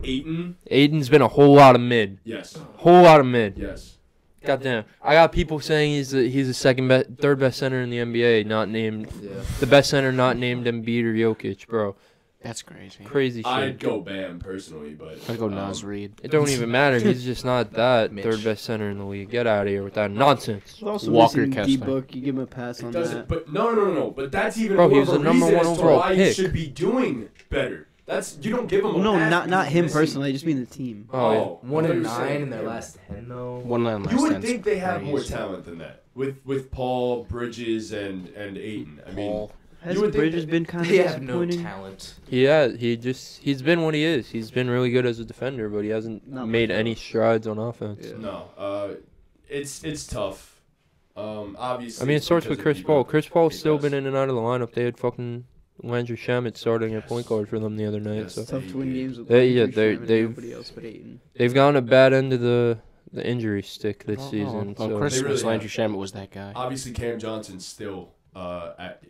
Ayton, Aiden's been a whole lot of mid. yes, Whole lot of mid. yes. Goddamn. I got people saying he's the third best center in the NBA, not named Yeah. the best center, not named Embiid or Jokic, bro. That's crazy. Crazy shit. I'd go Bam personally, but I'd go Nas Reed. It don't even matter. He's just not that Mitch. third best center in the league. Get out of here with that nonsense. Also Walker missing Kessler. D-Book, you give him a pass It on doesn't. that. But no. But that's even Bro, more he was of a the number reason 1 as to overall why you pick. should be doing better. That's you don't give him. Well, a no, pass not because him he's missing. personally. I just mean the team. Oh, yeah. I 1 thought you and were 9 saying in their him. last 10 though. One line last You would 10's think they have more crazy. talent than that with Paul, Bridges, and Ayton. I mean, Paul. Has You would think Bridges that been kind of They have no disappointing? talent. He's been what he is. He's been really good as a defender, but he hasn't Not made much. any strides on offense. Yeah. no, it's tough. Obviously. I mean, it starts because with of Chris D-Book. Paul. Chris Paul's It still does. been in and out of the lineup. They had fucking Landry Shamet starting at point guard for them the other night. Yes. So Tough to win games with They- yeah, Landry they- Shamet and they've- nobody else but Ayton. they've gotten a bad end of the injury stick this season. On So Christmas, They really Landry have. Shamet was that guy. Obviously, Cam Johnson's still.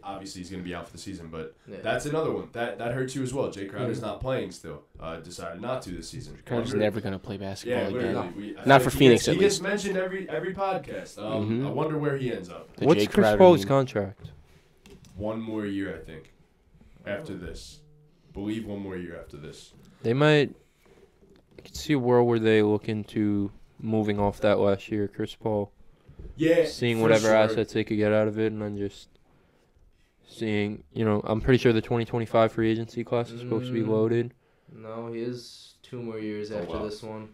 Obviously, he's going to be out for the season, but Yeah. that's another one that hurts you as well. Jay Crowder's not playing still. Decided not to this season. Crowder's Wonder- never gonna play basketball Yeah, again. literally. I feel Not for he Phoenix, gets, at he gets least. mentioned every podcast. Mhm. I wonder where he ends up. The what's Jay Chris Crowder Paul's meme. contract? 1 more year, I think. After this, believe 1 more year after this. They might. I could see a world where they look into moving off that last year, Chris Paul, Yeah, seeing for whatever sure. assets they could get out of it, and then just seeing. I'm pretty sure the 2025 free agency class is supposed to be Mm. loaded. No, he is 2 more years Oh, after wow. this one.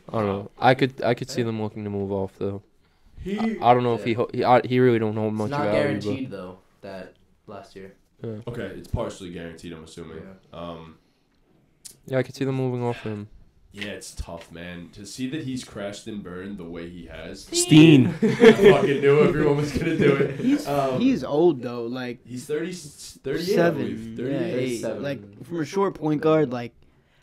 I don't know. I could see them looking to move off though. He I don't know if he really don't hold It's much not value. guaranteed though. That last year. But, okay. It's partially guaranteed. I'm assuming. yeah, I could see them moving off him. Yeah, it's tough, man. To see that he's crashed and burned the way he has. Steen. I fucking knew everyone was gonna do it. He's old though, like He's 38, I believe. 7. 38. Yeah, 37. like from a short point guard, like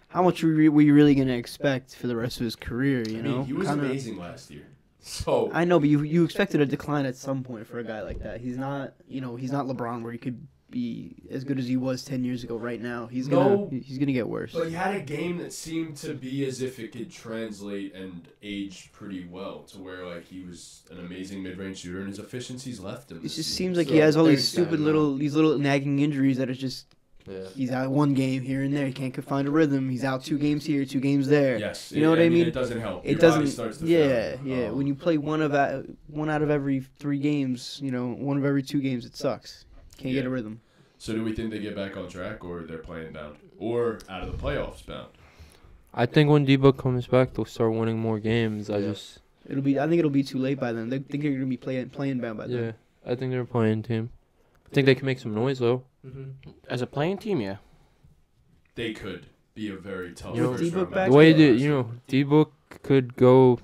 how much were you really gonna expect for the rest of his career? You I know, mean, he was Kinda- amazing last year. So I know, but you expected a decline at some point for a guy like that. He's not, he's not LeBron where he could be as good as he was 10 years ago. Right now, he's No. gonna get worse. But he had a game that seemed to be as if it could translate and age pretty well to where like he was an amazing mid-range shooter and his efficiencies left him. It this just season. seems like So, he has all these 37 stupid now. these little nagging injuries that are just Yeah. he's out 1 game here and there. He can't find a rhythm. He's out 2 games here, 2 games there. Yes, You know what I mean? It doesn't help. It Your body doesn't. starts to Yeah, fail. yeah. When you play one out of every 3 games, 1 of every 2 games, it sucks. Can't get Yeah. a rhythm. So do we think they get back on track, or they're playing bound, or out of the playoffs bound? I think when D-Book comes back, they'll start winning more games. Yeah. I think it'll be too late by then. They think they're gonna be playing bound by then. Yeah, I think they're a playing team. I think they can make some noise though. Mm-hmm. As a playing team, yeah. They could be a very tough. You know, first D-Book round back? The matchup. way that D-Book could go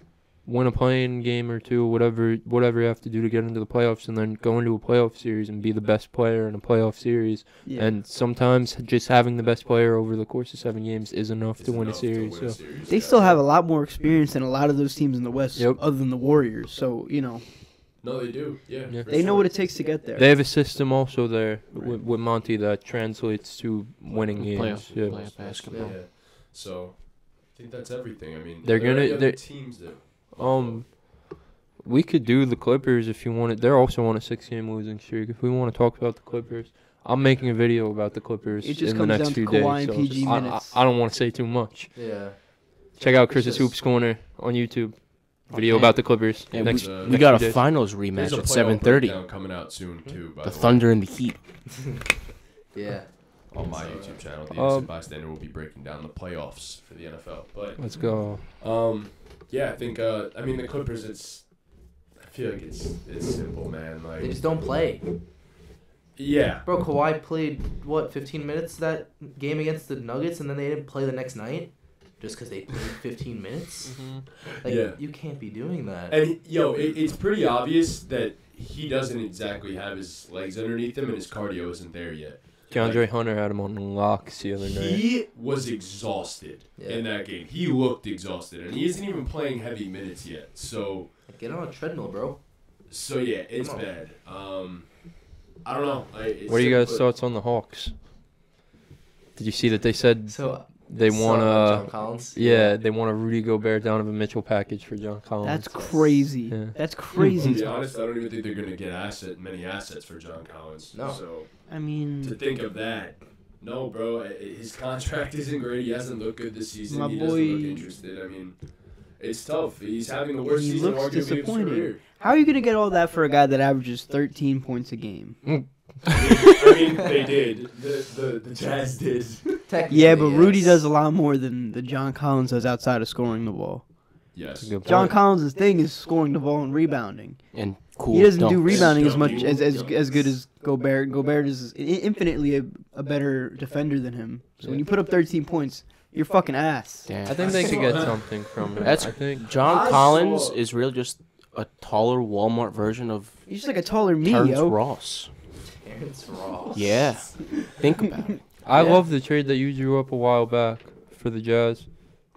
win a play-in game or two, whatever you have to do to get into the playoffs, and then go into a playoff series and be the best player in a playoff series. Yeah. And sometimes just having the best player over the course of 7 games is enough to win a series. So They still have a lot more experience than a lot of those teams in the West, Yep. other than the Warriors. So, No, they do. Yeah. Yeah. for they know sure. what it takes to get there. they have a system also there with Monty that translates to winning games. Yeah. Playoff basketball. Yeah. So, I think that's everything. I mean, They're are there gonna- any other they're- teams that. We could do the Clippers if you wanted. They're also on a 6-game losing streak. If we want to talk about the Clippers, I'm making a video about the Clippers It just in the comes next down to few Kawhi days. and So PG minutes. I don't want to say too much. Yeah. Check out It's Chris's just- Hoops Corner on YouTube. Video Okay. about the Clippers. Yeah, next, we- we next got few a days. finals There's rematch a at playoff 7:30. breakdown coming out soon too. By The the way. Thunder and the Heat. Yeah. On my YouTube channel, the Um, Innocent Bystander will be breaking down the playoffs for the NFL. But Let's go. yeah, I think I mean the Clippers. I feel like it's simple, man. They Like just don't play. yeah, Bro, Kawhi played, 15 minutes that game against the Nuggets, and then they didn't play the next night? Just because they played 15 minutes? Like, Yeah. you can't be doing that. and it's pretty obvious that he doesn't exactly have his legs underneath him, and his cardio isn't there yet. DeAndre Hunter had him on locks the other night. He was exhausted Yeah. in that game. He looked exhausted, and he isn't even playing heavy minutes yet. So Get on a treadmill, bro. yeah, it's Come on. bad. I don't know. What are you guys' thoughts on the Hawks? Did you see that they said So, they want John a Collins? they want a Rudy Gobert, Donovan Mitchell package for John Collins? That's crazy. Yeah. That's To crazy. be honest, I don't even think they're going to get many assets for John Collins. No. So I mean, to think of that, no, bro. His contract isn't great. He hasn't looked good this season. My He boy- doesn't look interested. I mean, it's tough. He's having the worst He season looks arguably of his disappointing. career. how are you going to get all that for a guy that averages 13 points a game? I mean, they did. The Jazz did. Technically, Yeah, but Rudy yes. does a lot more than the John Collins does outside of scoring the ball. Yes. Good John point. Collins' thing is scoring the ball and rebounding. And cool. He doesn't do dunks. rebounding as Dunking. much as Dunks. good as Gobert. Gobert is infinitely a better defender than him. So when you put up 13 points, you're fucking ass. Damn. I think they could saw- get something from it. That's I think John I Collins saw- is really just a taller Walmart version of He's just like a taller me, Terrence yo. Ross. Terrence Ross. Yeah. Think about it. I Yeah. love the trade that you drew up a while back for the Jazz,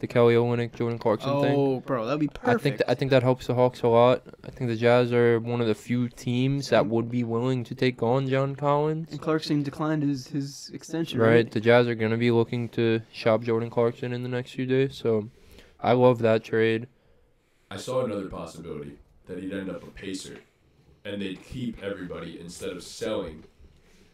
the Kelly Olynyk, Jordan Clarkson thing. Oh, bro, that'd be perfect. I think that helps the Hawks a lot. I think the Jazz are one of the few teams that would be willing to take on John Collins. And Clarkson declined his extension, Right, the Jazz are gonna be looking to shop Jordan Clarkson in the next few days, so I love that trade. I saw another possibility that he'd end up a Pacer, and they'd keep everybody instead of selling,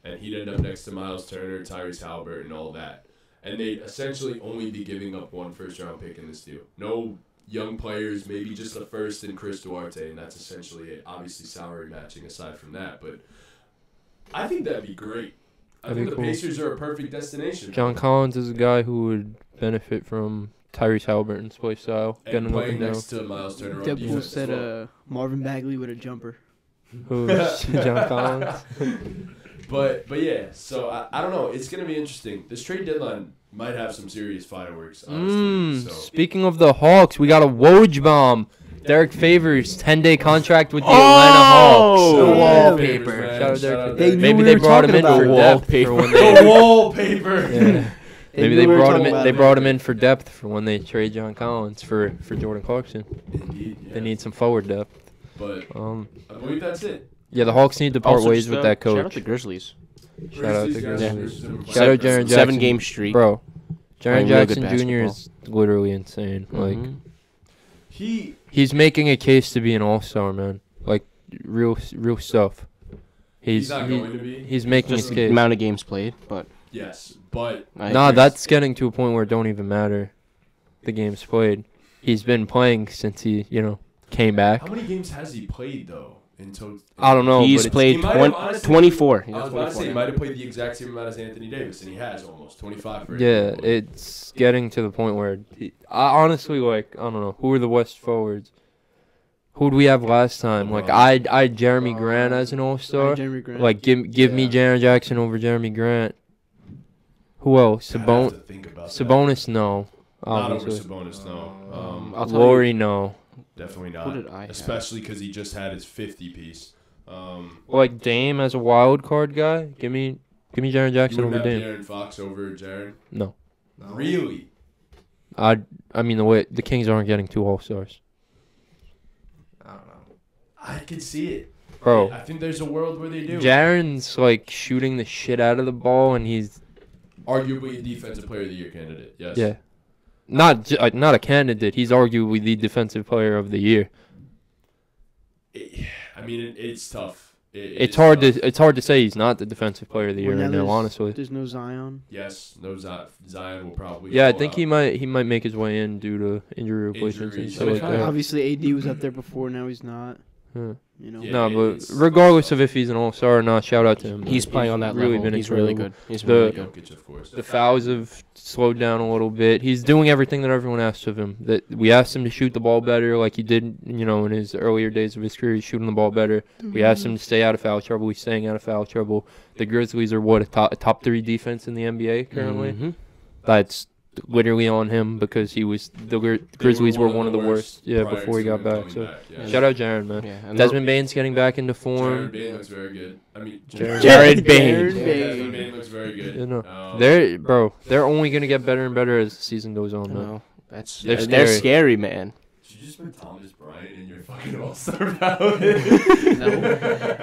and he'd end up next to Miles Turner, Tyrese Halliburton, and all that. And they'd essentially only be giving up one first-round pick in this deal. No young players, maybe just a first and Chris Duarte, and that's essentially it. Obviously, salary matching aside from that, but I think that'd be great. I That'd think be the cool. Pacers are a perfect destination. John Collins is a guy who would benefit from Tyrese Halliburton's play style, and getting up playing and down. next to Miles Turner on Deadpool defense as said well. Marvin Bagley with a jumper. Who's John Collins? But yeah, so I don't know. It's gonna be interesting. This trade deadline might have some serious fireworks. Honestly, so. Speaking of the Hawks, we got a Woj bomb. Derek Favors, 10-day contract with the Atlanta Hawks. Oh! The Yeah. wallpaper. man. Shout out Shout Derek out Favors. They knew Maybe we they were brought him in talking for about depth it. for when The they. wallpaper. Yeah. Maybe knew they we were brought talking him in. about They it. brought him in for depth for when they trade John Collins for Jordan Clarkson. Indeed, yeah. They need some forward depth. But I believe that's it. Yeah, the Hawks need to part Also, ways just, with that Shout out coach. the Grizzlies. Shout out to Grizzlies, Grizzlies. guys. Shout out Jaren Jackson. 7-game streak. Bro, Jaren Playing real good Jackson Jr. is literally insane. Like Mhm. he's making a case to be an all-star, man. Like real stuff. He's not going to be. He's making Just his the case. amount of games played, but Yes, but Nah, that's getting to a point where it don't even matter. The games played. He's been playing since he, came back. how many games has he played though? In total, I don't know. he's but played He might have honestly- 24. He's I got was about to 24 say he now. might have played the exact same amount as Anthony Davis, and he has almost 25. For Yeah, him. it's getting to the point where I honestly I don't know who are the West forwards. Who did we have last time? Like I had Jeremy Grant as an all-star. Jeremy Grant. Like give me Jaren Jackson over Jeremy Grant. Who else? I'd have to think about that. Sabonis, no. Not over Obviously. Sabonis, no. I'll tell Laurie, no. Definitely Who did not. I have? Especially because he just had his 50 piece. Like Dame as a wild card guy. Give me Jaren Jackson You over would have Dame. De'Aaron Fox over Jaren? No. Really? I mean the Kings aren't getting 2 All-Stars. I don't know. I could see it. Bro, I think there's a world where they do. Jaren's like shooting the shit out of the ball, and he's Arguably a defensive player of the year candidate. Yes. yeah, not a candidate. He's arguably the defensive player of the year. I mean, it's tough. It's hard to say he's not the defensive player of the year Well, right now now. there's- Honestly, There's no Zion. Yes. No, Zion will probably. yeah, I fall think out. he might make his way in due to injury replacements and Injuries, stuff like yeah. that. Obviously, AD was up there before. Now he's not. Huh. You know. Yeah. No, but it's- regardless of if he's an All-Star or not, shout out to him. He's playing on that really level. been He's really incredible. good. He's The- really good. Jokic, of course. The fouls have slowed down a little bit. He's doing everything that everyone asks of him. That we asked him to shoot the ball better, like he did, in his earlier days of his career. He's shooting the ball better. We asked him to stay out of foul trouble. He's staying out of foul trouble. The Grizzlies are a top 3 defense in the NBA currently. Mhm. That's literally on him because the Grizzlies were one of the worst. Yeah, prior before he to got him back. coming So yeah. shout out Jaren, man. Yeah. And Desmond Bane's getting back into Jared form. Bain looks very good. I mean, Jared Bain. Desmond Bain looks very good. You know, Um, they're only gonna get better and better as the season goes on, man. No, that's They're they're scary. scary, man. Should you just put Thomas Bryant in your fucking All-Star ballot?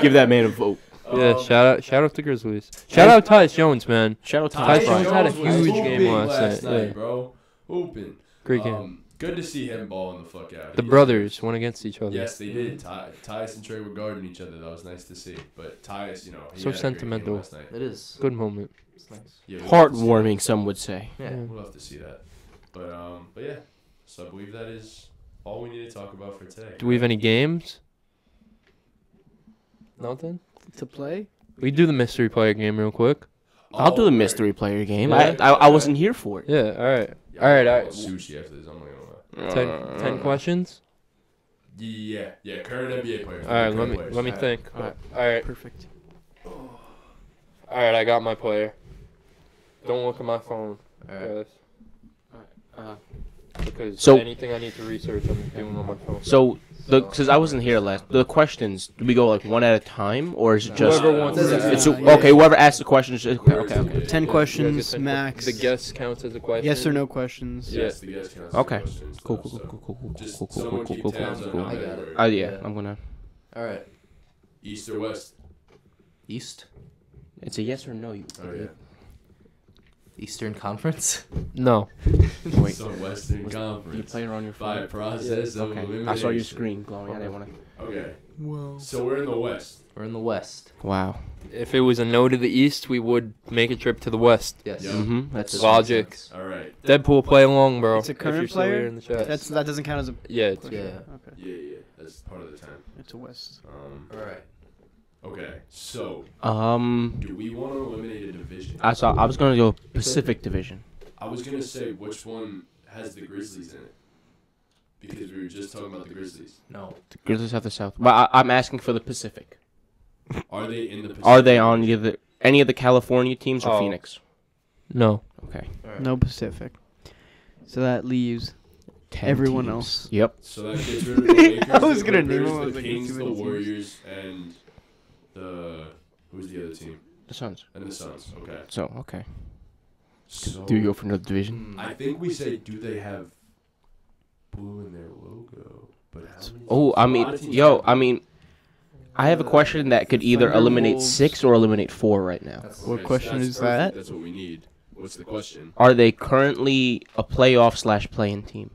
Give that man a vote. Yeah, shout out to Grizzlies. Shout out Tyus Jones, man. Shout out to Tyus Tyus Jones had a was huge hooping game last night, yeah. bro. Hooping. Great game. Good to see him balling the fuck out. The brothers went against each other. Yes, they did. Tyus and Trey were guarding each other. That was nice to see. But Tyus, he So had a great game sentimental. last night. It is. Good moment. It's nice. Yeah, we'll have to see Heartwarming, some would say. Yeah. that. We'll have to see that. But yeah. So I believe that is all we need to talk about for today. Do we have any games? Nothing. To play. We do the mystery player game real quick. I'll do the right. mystery player game. Yeah. I wasn't here for it. Yeah. All right. Yeah, All right, I'll all want right. Sushi after this. I'm not gonna lie. 10 questions. Yeah. Current NBA players. All right. Current players. Let me think. All right. All right. Perfect. All right. I got my player. Don't look at my phone, All right. guys. Because So- anything I need to research, I'm doing on my phone. So, since I wasn't here last, the questions, do we go like one at a time, or is it just? Whoever wants to It's ask. okay. Whoever asks the questions. Okay. Yeah. 10 You guys get questions 10 max. The guess counts as a question. Yes or no questions. Yes, the guest counts. Okay. Questions, Cool. stuff, so Cool. Just Cool. someone keep tabs on how I they got it. were. Yeah, Yeah. I'm gonna. All right. East or West? East. It's a yes or no. You. Oh yeah. Eastern Conference. No. Wait. So Western You Conference. play it on your By phone. process of Okay. elimination. I saw your screen glowing. I didn't want Okay. Well. So we're in the West. We're in the West. to. Wow. If it was a no to the East, we would make a trip to the West. Yes. Yeah. Mm-hmm. That's That Logic. makes sense. All right. Deadpool, play along, bro. It's a If current you're still player? here in the chat. That doesn't count as a. Yeah. It's, Yeah. Okay. Yeah. That's part of the time. It's a West. All right. Okay. So Do do we want to eliminate a division? I was gonna go Pacific Division. I was gonna say which one has the Grizzlies in it, because we were just talking about the Grizzlies. No. The Grizzlies have the South. But I'm asking for the Pacific. Are they in the? Pacific Are they on Division? any of the California teams or Oh. Phoenix? no. Okay. All right. No Pacific. So that leaves 10 everyone teams. else. Yep. So that gets rid of the Lakers, I was the gonna name Clippers, them, I was the like, Kings, too the many teams. Warriors, and the who's the other team? The Suns. And the Suns. Okay. So okay. So Do you go for another division? Hmm. I think we say, do they have blue in their logo? But how many Oh, teams? I A mean, lot of teams yo, have I mean, I have a question that could either eliminate Thunderbolts. 6 or eliminate 4 right now. That's What Okay, question that's is perfect. that? That's what we need. What's the question? Are they currently a playoff / play-in team?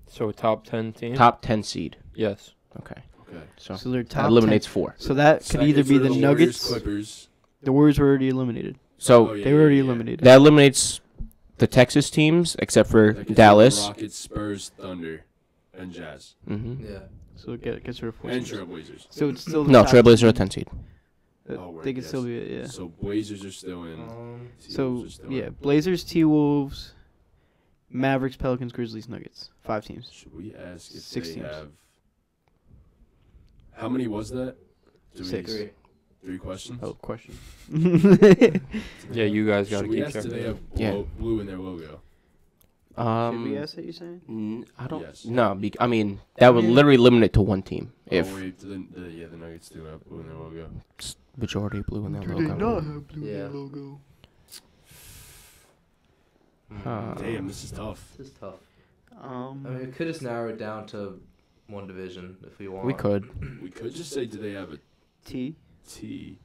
So a top 10 team? Top 10 seed. Yes. Okay. Okay. So So they're that top eliminates 10. 4. So that could So that either gets be rid the of Nuggets. Warriors, Clippers. The Warriors were already eliminated. So Oh, yeah, They were already yeah. eliminated. that eliminates the Texas teams except for That gets Dallas. rid of Rockets, Spurs, Thunder, and Jazz. Mm-hmm. Yeah. So it gets rid of 4 And teams. Trailblazers. So it's still the No, top Trailblazers are a team. 10 seed. Oh, word, They could yes. still be yeah. So Blazers are still in. So T-Wolves are still yeah, in. Blazers, T-Wolves, Mavericks, Pelicans, Grizzlies, Nuggets. 5 teams. Should we ask if 6 they teams. have? How many was that? Do we- 6. 3 questions. Oh, question. Yeah, you guys got to Should we keep ask? track Do of they that. have Yeah. blue in their logo? Should we ask that you're saying? I don't. Yes. No, I mean that would literally limit it to one team. If wait, the Nuggets do have blue in their logo. majority blue in their Do they logo. not have blue Yeah. in their logo? Damn, this is tough. This is tough. I mean, we could just narrow it down to one division if we want. We could. We could just say, do they have a T. T?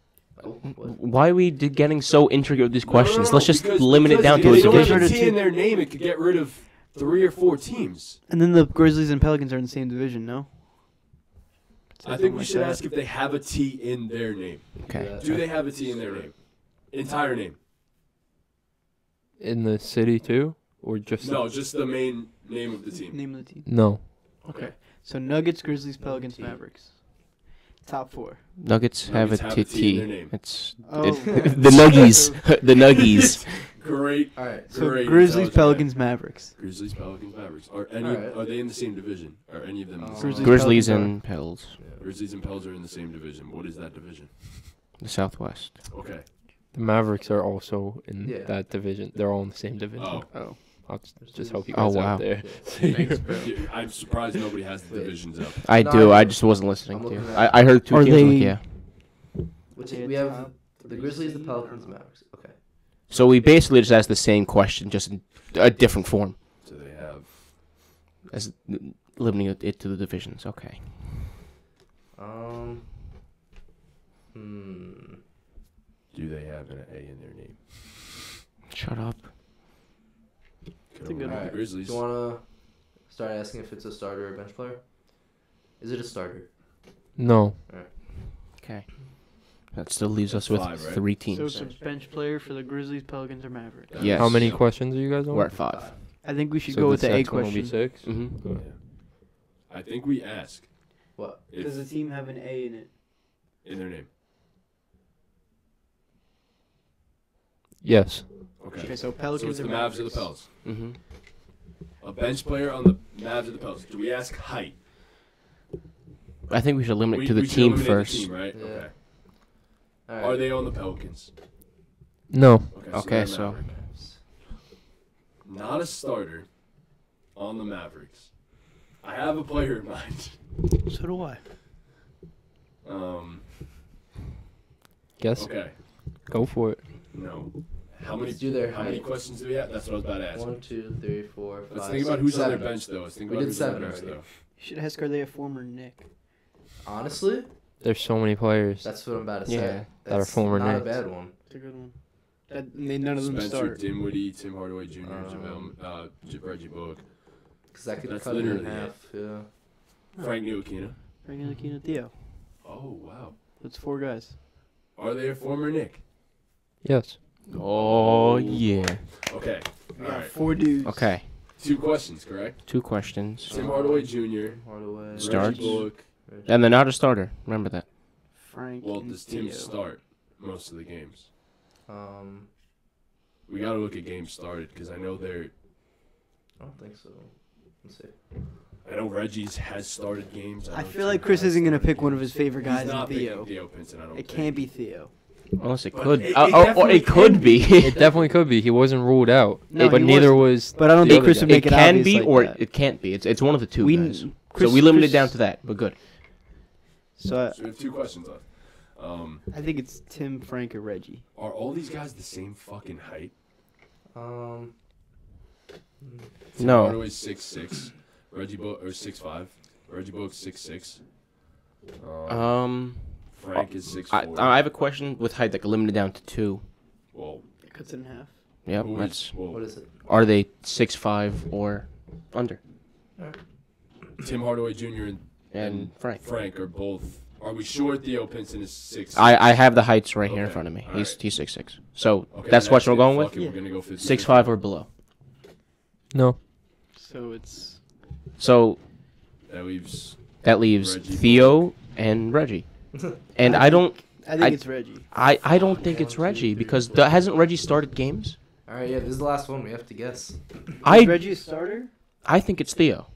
Oh, what? Why are we getting so intricate with these questions? No, Let's just because- limit it because down to a if they don't division. have a T in their name, it could get rid of 3 or 4 teams. And then the Grizzlies and Pelicans are in the same division, no? I think we should ask if they have a T in their name. Okay. Do they have a T in their name? Entire name? In the city too, or just No, just the main name of the team. Name of the team. no? Okay. So Nuggets, Grizzlies, Pelicans, Mavericks. Top 4. Nuggets have Nuggets a have a T in T. their name. It's Oh. the Nuggies. The Nuggies. Great. All right. So Great Grizzlies, intelligence. Pelicans, Mavericks. Grizzlies, Pelicans, Mavericks. Are Alright. are they in the same division? Are any of them? in the same Grizzlies, Grizzlies Pelicans and Pels. Grizzlies and Pels are in the same division. What is that division? The Southwest. Okay. The Mavericks are also in Yeah. that division. They're all in the same division. Oh. Oh. I'll just help you Oh, guys wow. out there. Thanks, bro. Yeah, I'm surprised nobody has the Wait. divisions up. I No, do. I I know. just wasn't listening I'm to you. looking at- I heard 2 Are teams. I'm like, they- yeah. Which we have the Grizzlies, the Pelicans, the Mavericks. Okay. So we basically just asked the same question, just in a different form, So they have. as limiting it to the divisions. Okay. Do they have an A in their name? Shut up. Could a good override Alright. the Grizzlies. Do you wanna start asking if it's a starter or a bench player? Is it a starter? No. Okay. That still leaves us That's with 5, right? 3 So teams. it's a bench player for the Grizzlies, Pelicans, or Mavericks. Yes. How many questions are you guys on? We're at 5. I think we should So go with the A next one will be question. 6. Mm-hmm. Yeah. I think we ask What? if Does the team have an A in it? in their name. Yes. Okay. Okay, so So Pelicans it's the or Mavs or Mavericks? the Pels. Mm-hmm. A bench player on the Mavs or the Pels. Do we ask height? I think we should limit it to the we should team eliminate first. The team, right? Yeah. Okay. All Are they on the Pelicans? No. Okay, they're so- Mavericks. Not a starter on the Mavericks. I have a player in mind. So do I. Guess. Okay. Go for it. No. How many? Let's do their how many height. questions do we have? That's what I was about to ask. 1, 2, 3, 4, 5. Let's think about who's on their 7. bench, though. Let's think We about did who's on 7 their bench, already. though. You should ask, are they a former Nick? Honestly, There's so many players. that's what I'm about to Yeah, say. that are That's former not Knicks. a bad one. It's a good one. That made none of them Spencer start. Dinwiddie, Tim Hardaway Jr., Reggie Bullock, Because that could That's cut it in literally half. Yeah. Frank Ntilikina. Regular Keenan Theo. Oh, wow. That's 4 guys. Are they a former Nick? Yes. Oh, yeah. Okay. We All got right. 4 dudes. Okay. 2 questions, correct? 2 questions. Tim Hardaway Jr., Hardaway. Starts. Reggie Bullock. And they're not a starter. Remember that. Frank Well, and does Tim Theo. start most of the games? Um, We got to look at games started because I know they're. I don't think so. Let's see. I know Reggie's has started games. I know feel Tim like Chris has isn't going to started pick one of games. his favorite guys He's in not Theo. picking Theo Pinson, I don't It think. can't be Theo. Unless it But could. it Or definitely it could be. It definitely could be. He wasn't ruled out. No, but he neither wasn't. was. But I don't the think other Chris guy. would make It it can obvious be like or that. it can't be. It's one of the 2 We guys. Chris- So we limited Chris- it down to that. But good. So So we have 2 questions left. I think it's Tim, Frank, or Reggie. Are all these guys the same fucking height? Um, Tim No. Hardaway's 6'6", Reggie Bullock or 6'5", Reggie Bullock's 6'6". Frank is 6'4". I have a question with height that can limit it down to 2. Well, It cuts it in half. Yep. who is- That's. well, what is it? Are they 6'5" or under? Tim Hardaway Jr. And Frank. Frank are both. Are we sure Theo Pinson is 6'6"? I have the heights right here in Okay, front of me. all He's right. 6'6". So Okay, that's what it. we're going Fuck with. it, We're gonna go 50. 6'5" or below. No. So it's So That leaves. that leaves Reggie Theo and Reggie. And I don't. I think I- it's Reggie. I don't think it's Reggie because hasn't Reggie started games? All right, yeah, this is the last one. We have to guess. Is I Reggie a starter? I think it's Theo.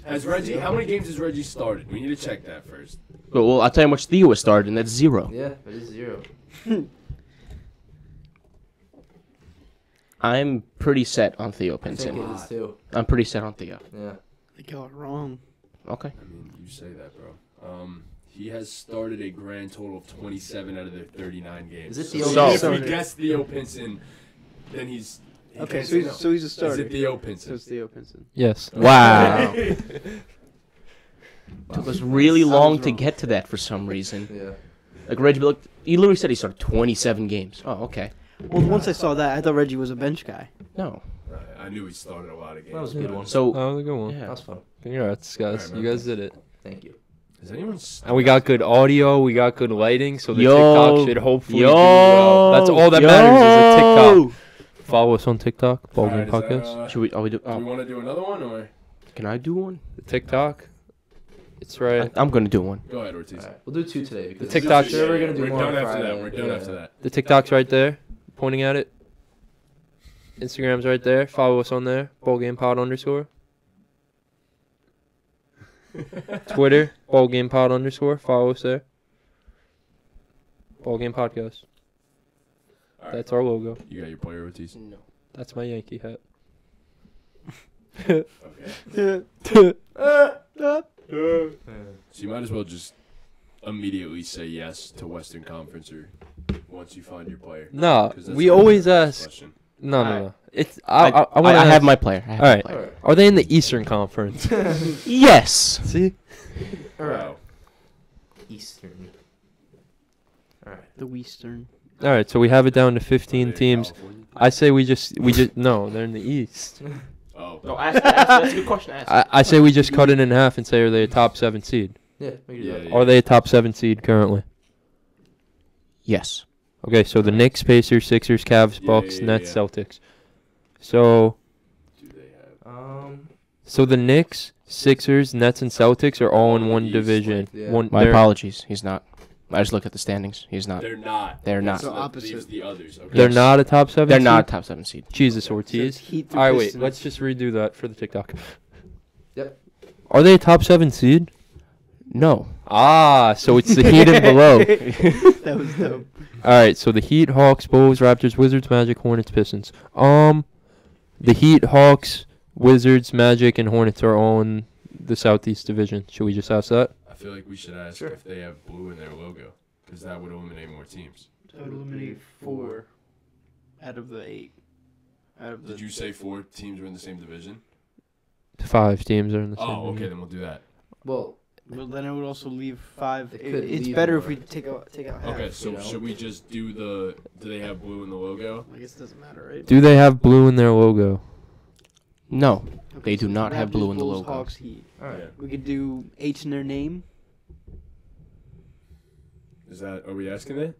Has Reggie? How many games has Reggie started? We need to check that first. But well, I'll tell you how much Theo has started, and that's 0. Yeah, it is 0. I'm pretty set on Theo I think Pinson. it is too. I'm pretty set on Theo. Yeah. I think y'all are wrong. Okay. I mean, you say that, bro. He has started a grand total of 27 out of their 39 games. Is it So Theo if Pinson? we guess Theo Pinson, then he's... he Okay, can't so say he's, no. so he's a Is starter. it Theo So Pinson? it's Theo Pinson. Yes. Wow. Took us really I was long to wrong. get to that for some reason. Yeah. Like Reggie, look, he literally said he started 27 games. Oh, okay. Well, once I saw that, I thought Reggie was a bench guy. No. I knew he started a lot of games. That was a good one. So, That was a good one. yeah. That was fun. Congrats, guys. Alright, You man. guys did it. Thank you. Is anyone... And we got good audio. We got good lighting. So the Yo. TikTok should hopefully do Yo. well. That's all that matters is a Yo. TikTok. Follow us on TikTok. Alright, BallGame is that, Podcast. Should we? Are we do? do we Oh, want to do another one, or... can I do one? The TikTok. It's right. I'm gonna do one. Go ahead, Ortiz. Alright, we'll do 2 today because TikTok- Sure, we're gonna do We're more done on after that. Friday. We're done Yeah. after that. The TikTok's right there, pointing at it. Instagram's right there. Follow us on there. BallGamePod_. Twitter, BallGamePod_. Follow us there. BallGame Podcast. All right. That's our logo. You got your player, Ortiz? No. That's my Yankee hat. Okay. So you might as well just immediately say yes to Western Conference or once you find your player. No, 'Cause that's we the always next ask. question. No, no, Alright. no. It's I I wanna have ask- my player. I have Alright. my player. Alright. Are they in the Eastern Conference? Yes. See? Alright. Wow. Eastern. Alright. The Western. All right, so we have it down to 15 Are they in teams. California? I say we just no, they're in the East. Oh. No, that's a good question to ask. I say we just cut it in half and say are they a top 7 seed? Yeah, we can do that. Yeah. Are they a top 7 seed currently? Yes. Okay, so the Knicks, Pacers, Sixers, Cavs, Yeah, Bucks, yeah, Nets, yeah. Celtics. So Do they have? so the Knicks, Sixers, Nets, and Celtics are all in one East, division. like, yeah. One. My they're- apologies. He's not. I just looked at the standings. He's not. They're not. They're not. So So that opposite. leaves the others. Okay. They're Yes. not a top 7 They're seed? not a top 7 seed. Jesus, So Ortiz. it's Heat through All right, wait. Pistons. Let's just redo that for the TikTok. Yep. Are they a top 7 seed? No. Ah, so it's the Heat and below. That was dope. All right, so the Heat, Hawks, Bulls, Raptors, Wizards, Magic, Hornets, Pistons. The Heat, Hawks, Wizards, Magic, and Hornets are all in the Southeast Division. Should we just ask that? I feel like we should ask Sure. if they have blue in their logo, because that would eliminate more teams. That would eliminate 4 out of the 8. Out of the Did you say 4 teams were in the same division? 5 teams are in the same. Oh, okay, division. then we'll do that. Well, Well, then it would also leave 5. It could It's leave better more. if we take out half. Okay, so you know. should we just do the? Do they have blue in the logo? I guess it doesn't matter, right? Do they have blue in their logo? No. Okay, They do so not have Raptors, blue in the Bulls, logo. Hawks, Heat. alright. Yeah. We could do H in their name. Is that? Are we asking that?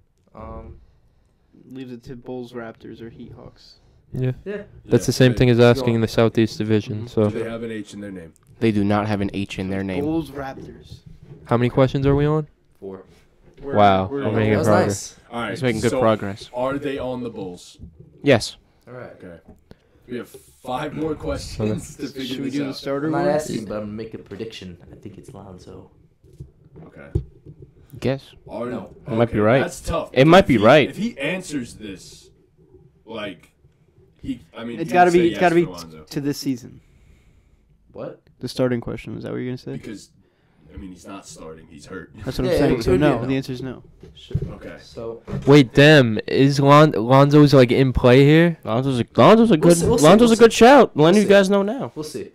Leaves it to Bulls, Raptors, or Heat, Hawks. Yeah. Yeah. That's the same thing as asking in the Southeast Division. Do So, they have an H in their name? They do not have an H in their name. Bulls, Raptors. how many questions are we on? 4. Wow, we're- I'm Oh, making That was progress. nice. All right. He's making good so progress. Are they on the Bulls? Yes. Alright. Okay. We have 5 more questions to figure Should we this do the out. starter I'm not one? asking, but I'm gonna make a prediction. I think it's Lonzo. Okay. Guess. Are, No. It might be right. That's tough. It might If be he- right. If he answers this, like, I mean, It's he gotta would say be. It's yes gotta be for Lonzo. to this season. What? The starting question. Is that what you're gonna say? Because, I mean, he's not starting. He's hurt. That's what Yeah, I'm saying. it So would be a no. no. The answer is no. Okay. So Wait, damn. Is Lonzo's like in play here? Lonzo's a good We'll see, we'll see, Lonzo's we'll a good shout. Letting We'll you see. guys know now. we'll see.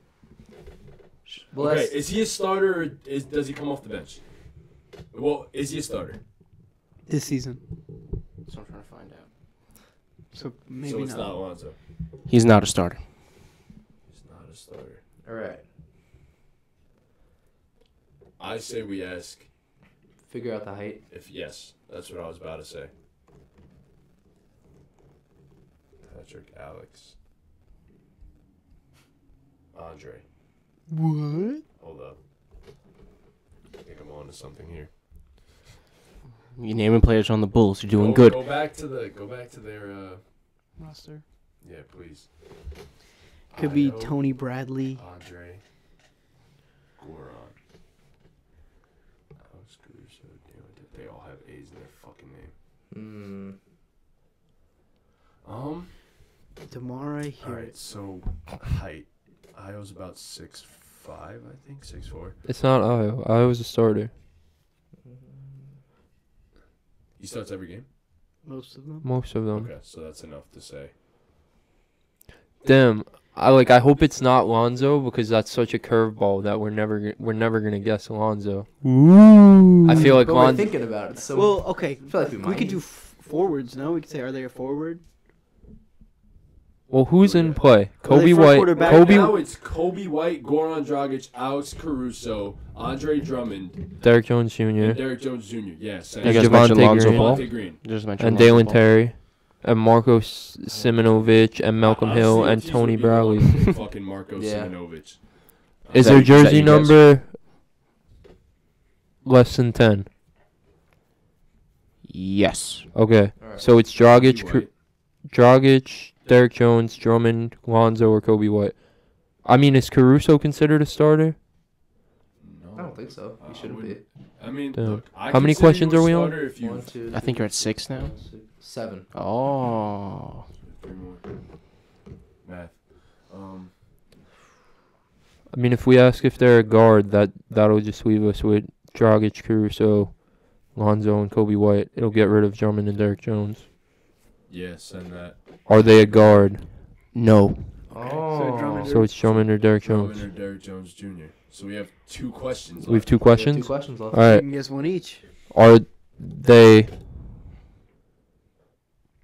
Well, Okay. that's, Is he a starter or does he come off the bench? Well, is he a starter? This season. That's what I'm trying to find out. So maybe so it's not. not Lonzo. He's not a starter. He's not a starter. all right. I say we ask Figure out the height. if yes. That's what I was about to say. Patrick, Alex, Andre. What? Hold up. I think I'm on to something here. You naming players on the Bulls. You're doing Go good. back to their Roster. yeah, please. Could be Io, Tony Bradley. Andre, Goran, Alex Caruso. Damn it, they all have A's in their fucking name. The more I All hear right, it. so height. Io's about 6'5", I think, 6'4". It's not Io. Io's a starter. He starts every game. Most of them. Most of them. Okay, so that's enough to say. Damn. I hope it's not Lonzo because that's such a curveball that we're never gonna guess Lonzo. Ooh. I feel like But we're Lonzo. thinking about it. So Well, okay. I feel like we We might. could do forwards. No, we could say, are they a forward? Well, who's in play? Are Kobe they for White. quarterback? Kobe. Now it's Kobe White, Goran Dragic, Alex Caruso, Andre Drummond, Derek Jones Jr. and Derek Jones Jr. Yes, You guys mentioned Javonte Lonzo Green. Ball. Javonte Green. Just mentioned And Lonzo Dalen Ball. Terry. And Marco Simonovic and Malcolm Hill and Honestly, Tony these would be Bradley. long. Fucking Marco Yeah. Simonovic. Is that- their is that jersey you guys? number less than 10? Yes. Okay. Alright. So it's Kobe Dragic, White. Dragic, Derek Jones, Drummond, Lonzo, or Kobe White. I mean, is Caruso considered a starter? No. I don't think so. I He shouldn't be. wouldn't. I mean, Damn. look, I How many consider questions you a are we on? starter if you- 1, 2, I think you're at 6 now. 7. Oh. 3 more. Math. I mean, if we ask if they're a guard, that'll just leave us with Dragic, Caruso, Lonzo, and Kobe White. It'll get rid of Drummond and Derek Jones. Yeah, send that. Are they a guard? No. Oh. So it's Drummond or Derek Drummond Jones. or Derek Jones Jr. So we have 2 questions. We have left. 2 We have 2 questions. questions left. All You right. can guess one each. Are they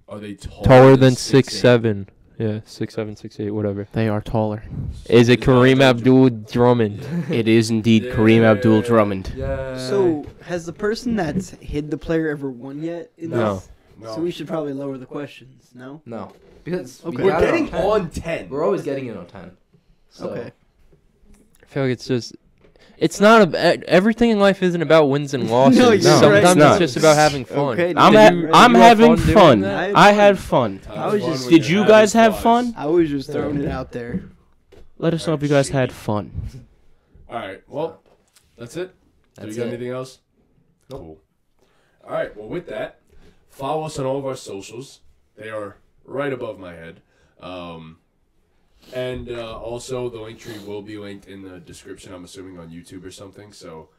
Are they taller than 6'7"? Yeah, 6'7", 6'8", whatever. They are taller. Is it that Kareem eligible? Abdul-Drummond? It is indeed Kareem Yeah. Abdul-Drummond. Yeah. So, has the person that's hid the player ever won yet? In No. this? No. So we should probably lower the questions. No. No. Because we Okay. We're got it getting 10. on 10. We're always getting it on 10. So. Okay. I feel like it's just. It's not everything in life isn't about wins and losses. No, you're Sometimes right. it's Not. just about having fun. Okay. Did I'm you having have doing fun. that? I had fun. I was just- Did you guys have fun? I was just throwing it out there. Let us know if you guys had fun. All right. Well, that's it. Do That's you got it. anything else? Nope. Cool. All right. Well, with that, follow us on all of our socials. They are right above my head. And also, the link tree will be linked in the description, I'm assuming, on YouTube or something. So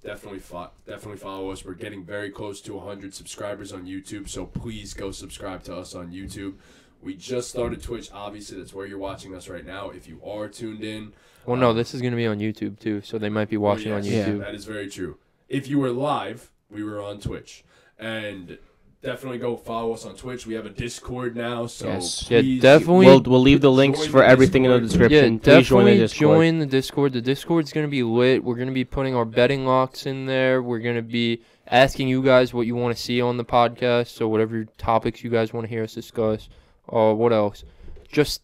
definitely follow us. We're getting very close to 100 subscribers on YouTube, so please go subscribe to us on YouTube. We just started Twitch. Obviously, that's where you're watching us right now. If you are tuned in. Well, no, this is going to be on YouTube too, so they might be watching on yes, YouTube. That is very true. If you were live, we were on Twitch. And definitely go follow us on Twitch. We have a Discord now, so Yes. Yeah, please definitely. We'll leave the links join for the everything in the Discord. Yeah, description. Please join the definitely Discord. join the Discord. The Discord's going to be lit. We're going to be putting our betting locks in there. We're going to be asking you guys what you want to see on the podcast, so whatever topics you guys want to hear us discuss. What else? Just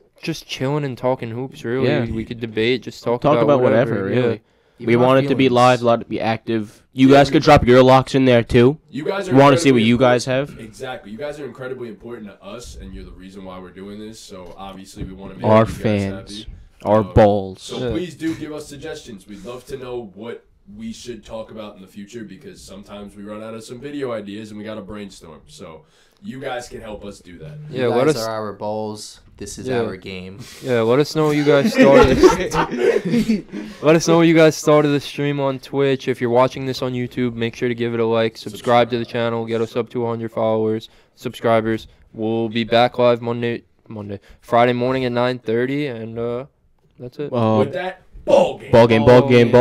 chilling and talking hoops, really. Yeah. We could debate, just talk about Yeah. whatever, really. Even We our want it to be feelings. live, let it be active. You Yeah, guys could drop your locks in there too. you guys are You want to see what incredibly you guys important. have? Exactly. You guys are incredibly important to us, and you're the reason why we're doing this. So obviously, we want to make Our you guys fans, happy. our balls. So Yeah. please do give us suggestions. We'd love to know what we should talk about in the future, because sometimes we run out of some video ideas and we got to brainstorm. So you guys can help us do that. You Yeah, let guys us- are our balls. This is Yeah. our game. Yeah, let us know what you guys started. Let us know what you guys started the stream on Twitch. If you're watching this on YouTube, make sure to give it a like, subscribe to the channel, get us up to 100 followers, subscribers. We'll be back live Friday morning at 9:30, and that's it. With that, ball game. Ball game.